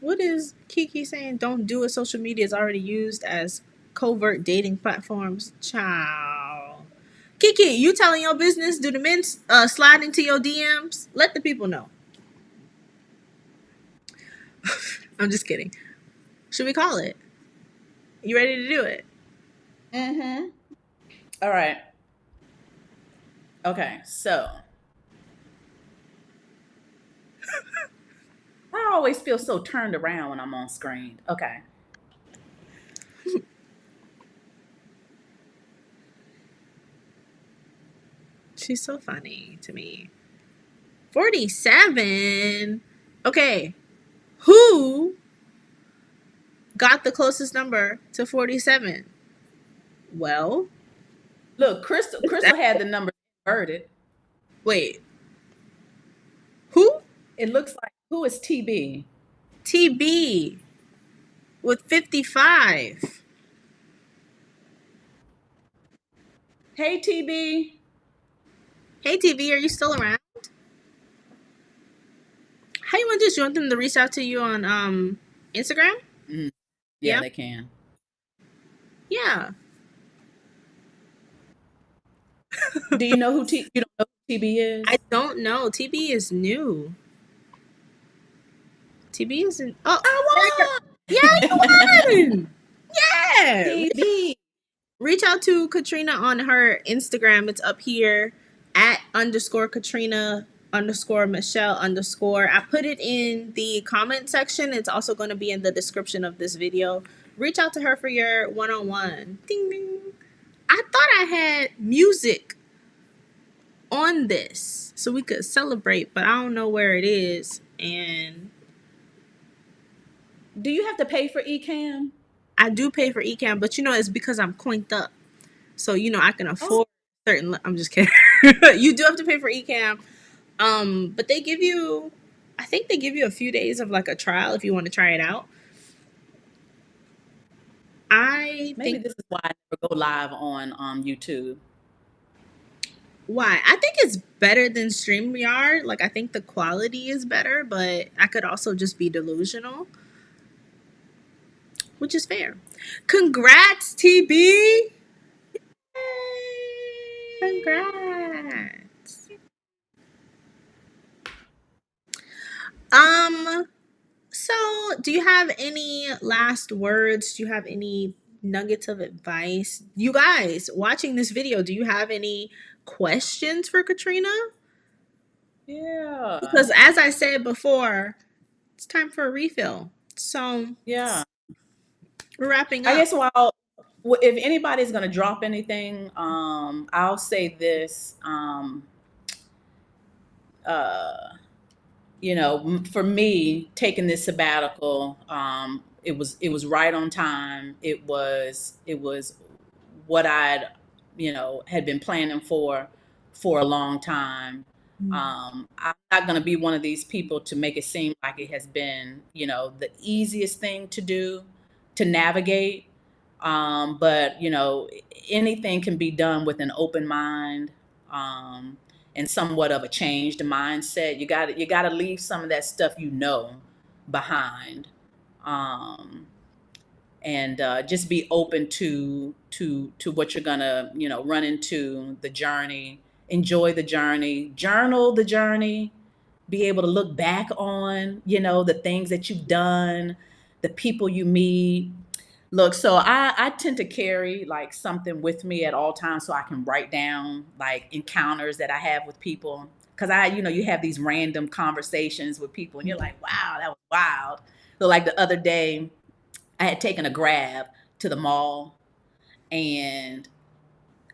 What is Kiki saying? Don't do it. Social media is already used as covert dating platforms. Ciao. Kiki, you telling your business? Do the men slide into your DMs? Let the people know. I'm just kidding. Should we call it? You ready to do it? Mm-hmm. All right. Okay. So I always feel so turned around when I'm on screen. Okay. She's so funny to me. 47. Okay. Who got the closest number to 47? Well, Look, Crystal had the number inverted. wait. Who? It looks like, who is TB? TB with 55. Hey, TB. Hey TB, are you still around? How you want this? You want them to reach out to you on Instagram? Mm, yeah, Yeah. they can. Yeah. Do you know you don't know who TB I is? don't know. TB is new. TB isn't. Oh, I yeah, won. you won. Yeah. TB. Reach out to Katrina on her Instagram. It's up here at underscore Katrina underscore Michelle underscore. I put it in the comment section. It's also going to be in the description of this video. Reach out to her for your one-on-one. Ding ding. I thought I had music on this so we could celebrate, but I don't know where it is. And Do you have to pay for Ecamm? I do pay for Ecamm, but it's because I'm coinked up. So, I can Oh, afford certain. I'm just kidding. You do have to pay for Ecamm. But they give you, I think they give you a few days of like a trial if you want to try it out. I maybe think this is why I never go live on YouTube. why? I think it's better than StreamYard. Like I think the quality is better, but I could also just be delusional, which is fair. Congrats, TB. Congrats. Um, so do you have any last words? Do you have any nuggets of advice? You guys watching this video, do you have any questions for Katrina? Yeah. Because as I said before, it's time for a refill. So Yeah. We're wrapping I up. guess if anybody's going to drop anything, I'll say this. Uh, for me, taking this sabbatical, it was right on time. It was what I'd had been planning for a long time. I'm not going to be one of these people to make it seem like it has been the easiest thing to do, to navigate. But anything can be done with an open mind. And somewhat of a changed mindset. You got to leave some of that stuff behind, um, and just be open to what you're gonna run into, the journey. Enjoy the journey. Journal the journey. Be able to look back on the things that you've done, the people you meet. Look, so I tend to carry like something with me at all times so I can write down like encounters that I have with people. Cause you have these random conversations with people and you're like, wow, that was wild. So like the other day, I had taken a Grab to the mall and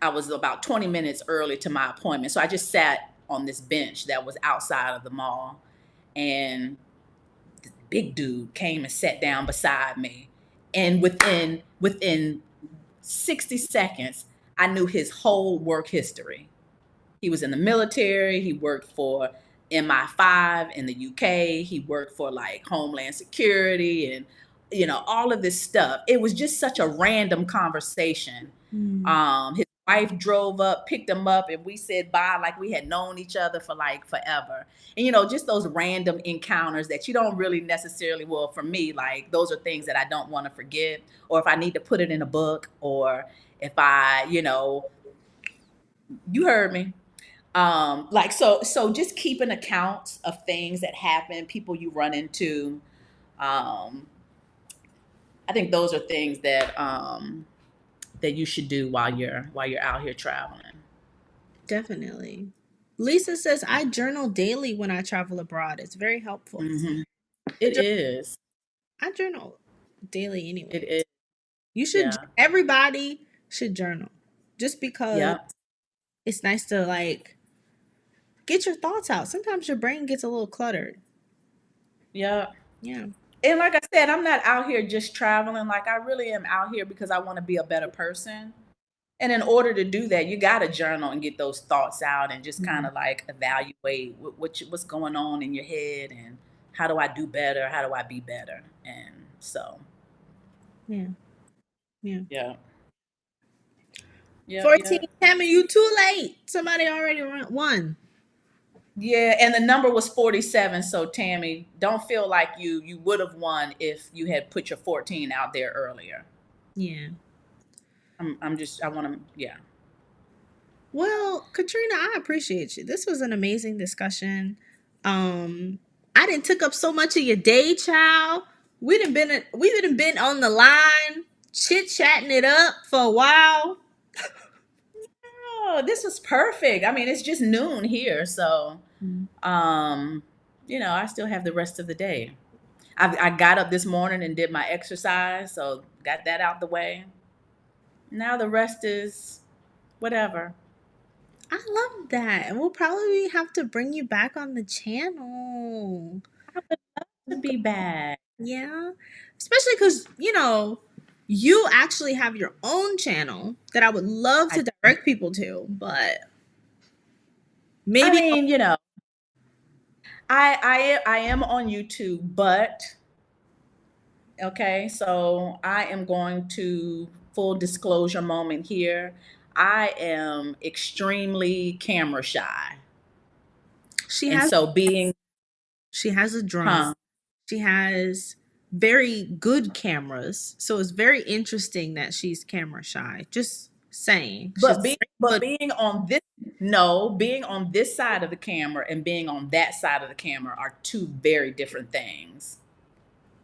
I was about 20 minutes early to my appointment. So I just sat on this bench that was outside of the mall, and big dude came and sat down beside me. And within 60 seconds, I knew his whole work history. He was in the military. He worked for MI5 in the UK. He worked for like Homeland Security and all of this stuff. It was just such a random conversation. His wife drove up, picked him up, and we said bye like we had known each other for like forever. And just those random encounters that you don't really necessarily, well, for me, like those are things that I don't want to forget, or if I need to put it in a book, or if you heard me. Like so just keeping accounts of things that happen, people you run into. Um, I think those are things that you should do while you're out here traveling. Definitely. Lisa says, I journal daily when I travel abroad. It's very helpful. Hmm. I It is. I journal daily It anyway. is. Yeah. Everybody should journal just because Yeah. it's nice to like get your thoughts out. Sometimes your brain gets a little cluttered. Yeah. Yeah. And like I said, I'm not out here just traveling. Like I really am out here because I want to be a better person. And in order to do that, you got to journal and get those thoughts out and just kind Mhm. of like evaluate what's going on in your head, and how do I do better? How do I be better? And so, Yeah. Yeah. yeah, yeah, 14, yeah, Tammy, you too late. Somebody already won. yeah. And the number was 47. So Tammy, don't feel like you would have won if you had put your 14 out there earlier. Yeah. I want to, yeah. Well, Katrina, I appreciate you. This was an amazing discussion. Um, I didn't took up so much of your day, child. We didn't been on the line, chit chatting it up for a while. Oh, this was perfect. I mean, it's just noon here, so Mm. um, I still have the rest of the day. I got up this morning and did my exercise, so got that out the way. Now the rest is whatever. I love that, and we'll probably have to bring you back on the channel. I would love to be back. Yeah, especially because you actually have your own channel that I would love I, to direct people to, but I maybe. mean, I am on YouTube, but okay, so I am going to full disclosure moment here. I am extremely camera shy. She And has so being, she has a drone. huh? She has very good cameras. So it's very interesting that she's camera shy. Just saying. She's But being very but good. being on this no, being on this side of the camera and being on that side of the camera are two very different things.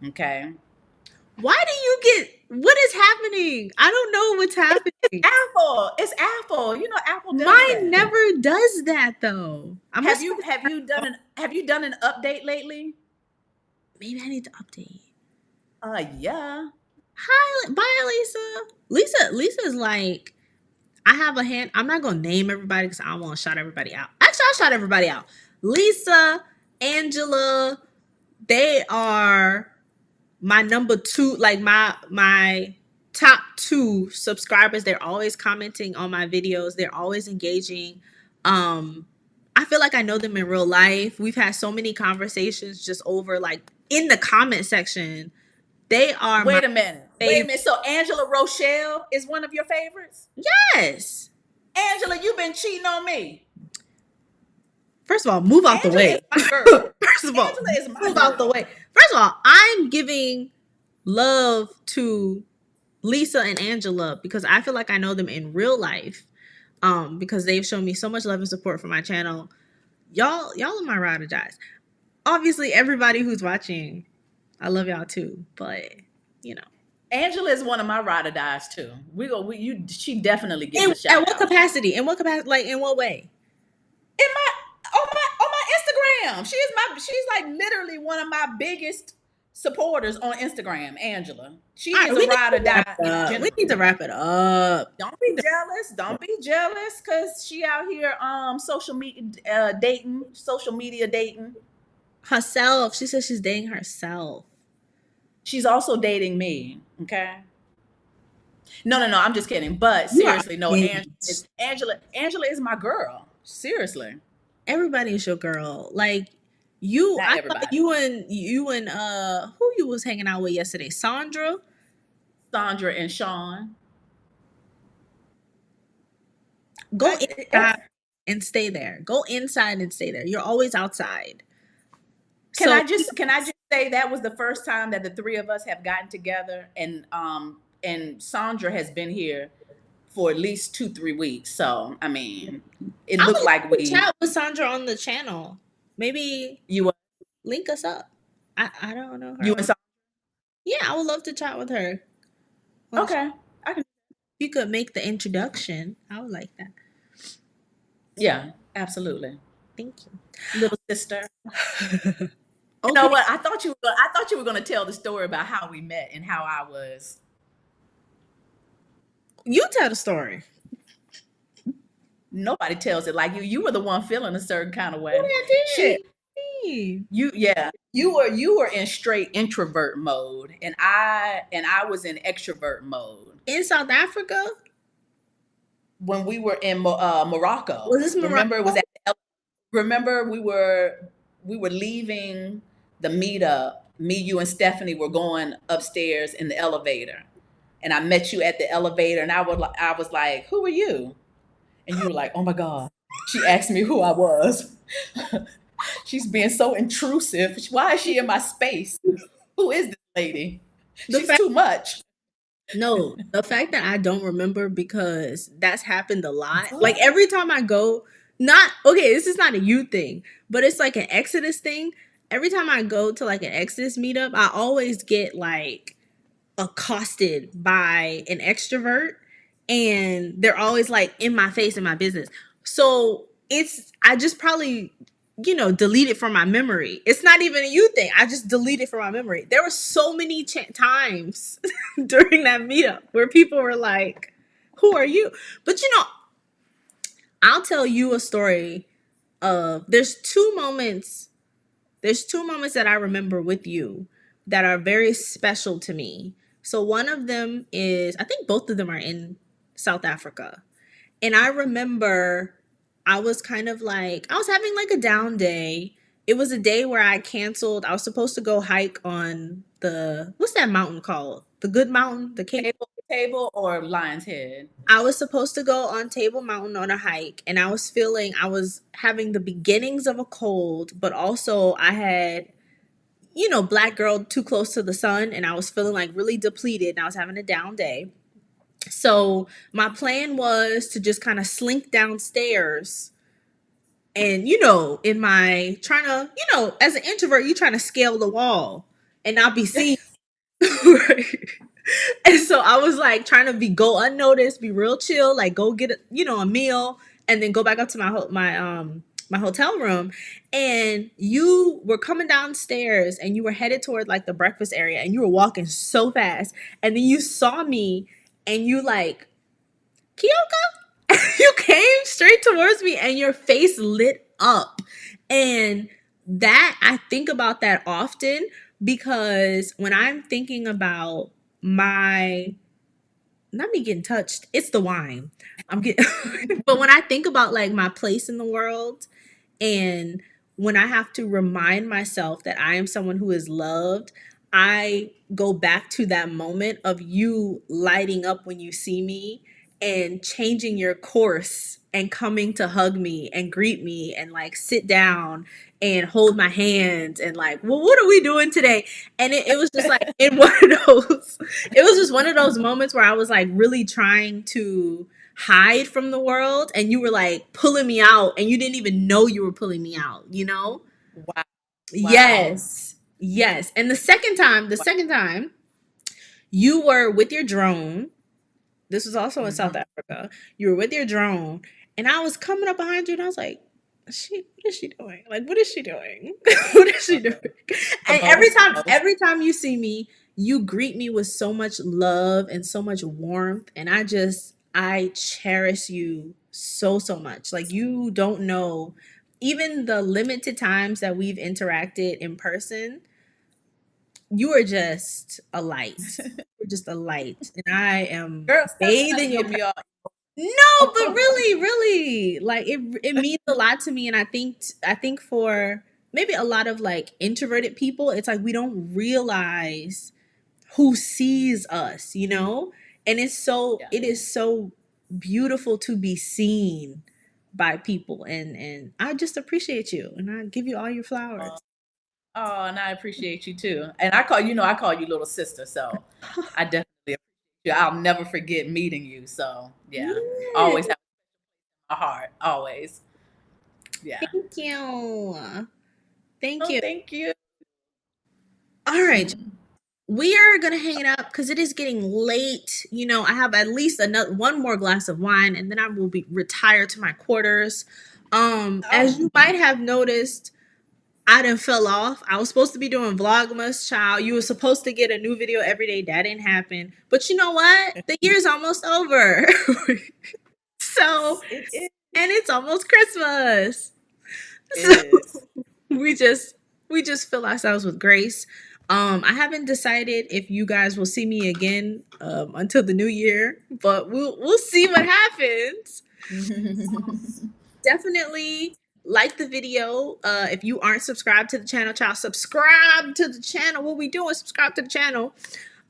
Okay. Why do you get what is happening? I don't know what's happening. Apple. It's Apple. Apple does Mine that. never does that though. I Have must you have you done an have you done an update lately? maybe I need to update. Yeah. Hi, bye, Lisa. Lisa is like, I have a hand. I'm not gonna name everybody because I don't want to shout everybody out. Actually, I'll shout everybody out. Lisa, Angela, they are my number two, like my top two subscribers. They're always commenting on my videos. They're always engaging. I feel like I know them in real life. We've had so many conversations just over like in the comment section. They are my Wait a minute. Wait a favorite. minute. So Angela Rochelle is one of your favorites? Yes. Angela, you've been cheating on me. First of all, move out the Angela way. is my girl. First of all, Angela is my move out the girl. way. First of all, I'm giving love to Lisa and Angela because I feel like I know them in real life. Because they've shown me so much love and support for my channel. Y'all are my ride or dies. Obviously, everybody who's watching, I love y'all too. But you know, Angela is one of my ride or dies too. She definitely gets a at shout what out. capacity? In what capacity? Like in what way? In my Instagram. She's like literally one of my biggest supporters on Instagram, Angela. She All right, is a ride or die in we general. need to wrap it up. Don't be jealous. Don't be jealous because she out here social media dating. Herself. She says she's dating herself. She's also dating me. Okay. No. I'm just kidding. But You are seriously, no, Angela is my girl. Seriously. everybody is your girl. Like you, Not I thought everybody. you and who you was hanging out with yesterday? Sandra. Sandra and Sean. Go inside and stay there. Go inside and stay there. You're always outside. Can So I just say that was the first time that the three of us have gotten together, and Sandra has been here for at least 2-3 weeks. So I mean, it I looked would like love to we chat with Sandra on the channel. Maybe you were link us up. I don't know her. you and Sandra. Yeah, I would love to chat with her. Okay, I can. If you could make the introduction, I would like that. Yeah, absolutely. Thank Little sister. you. You know what? I thought you were going to tell the story about how we met and how I was. You tell the story. Nobody tells it like you. You were the one feeling a certain kind of way. What I did. You were in straight introvert mode, and I was in extrovert mode In South Africa? when we were in Morocco. Was this Morocco? Remember, it was at remember we were leaving the meetup. Me, you, and Stephanie were going upstairs in the elevator, and I met you at the elevator, and I was like, "Who are you?" And you were like, "Oh my God." She asked me who I was. She's being so intrusive. Why is she in my space? Who is this lady? She's too much. No, the fact that I don't remember because that's happened a lot. Like every time I go, not okay, this is not a you thing, but it's like an Exodus thing. Every time I go to like an Exodus meetup, I always get like accosted by an extrovert and they're always like in my face in my business. So I just probably delete it from my memory. It's not even a you thing. I just delete it from my memory. There were so many times during that meetup where people were like, "Who are you?" But I'll tell you a story of there's two moments that I remember with you that are very special to me. So one of them is, I think both of them are in South Africa. And I remember I was kind of like, I was having like a down day. It was a day where I canceled. I was supposed to go hike on what's that mountain called? The Good Mountain? The Cape? Table or Lion's Head? I was supposed to go on Table Mountain on a hike, and I was having the beginnings of a cold, but also I had, black girl too close to the sun, and I was feeling like really depleted, and I was having a down day. So my plan was to just kind of slink downstairs and, in my trying to, as an introvert, you trying to scale the wall and not be seen. Right? And so I was like trying to go unnoticed, be real chill, like go get a meal, and then go back up to my hotel room, and you were coming downstairs and you were headed toward like the breakfast area, and you were walking so fast, and then you saw me and you like, Keyoka, you came straight towards me and your face lit up. And that, I think about that often, because when I'm thinking about my, not me getting touched, it's the wine. I'm getting but when I think about like my place in the world, and when I have to remind myself that I am someone who is loved, I go back to that moment of you lighting up when you see me and changing your course and coming to hug me and greet me and like sit down and hold my hand and like, well, what are we doing today? And it was just like in one of those, it was just one of those moments where I was like really trying to hide from the world, and you were like pulling me out and you didn't even know you were pulling me out, you know? Wow. Wow. Yes. Yes. And the second time you were with your drone. This was also in South Mhm. Africa. You were with your drone, and I was coming up behind you, and I was like, what is she doing? Like, what is she doing? What is she doing? The And most, the most. every time you see me, you greet me with so much love and so much warmth, and I cherish you so so much. Like, you don't know, even the limited times that we've interacted in person, you are just a light. You're just a light, and I am Girl, stop trying bathing to your. get me all. No, but really, really, like it means a lot to me, and I think for maybe a lot of like introverted people, it's like we don't realize who sees us, you know? And Yeah. it is so beautiful to be seen by people, and I just appreciate you, and I give you all your flowers. Oh, oh, and I appreciate you too. And I call you little sister, so I definitely appreciate you. I'll never forget meeting you. So yeah, always Yeah, have a heart. Always. Yeah. thank you. Thank Oh, you. thank you. All right. Mhm. We are gonna hang it up because it is getting late. You know, I have at least another one more glass of wine, and then I will be retired to my quarters. As Oh. you might have noticed, I done fell off. I was supposed to be doing Vlogmas, child. You were supposed to get a new video every day. That didn't happen. But you know what? The year's almost over. So, It is. and it's almost Christmas. It So is. we just we just fill ourselves with grace. I haven't decided if you guys will see me again until the new year, but we'll see what happens. Definitely like the video. If you aren't subscribed to the channel, child, subscribe to the channel. What we doing? Subscribe to the channel.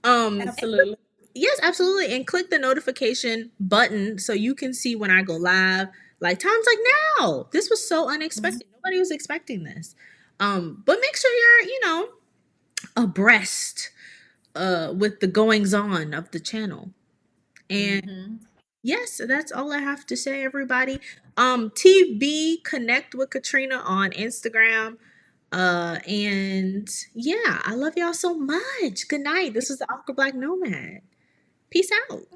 And Absolutely. yes, absolutely, and click the notification button so you can see when I go live. Like times like now, this was so Mhm. unexpected. Nobody was expecting this. But make sure you're, abreast with the goings on of the channel. And Mhm. yes, that's all I have to say, everybody. TB connect with Katrina on Instagram. And yeah, I love y'all so much. Good night. This is the Awkward Black Nomad. Peace out.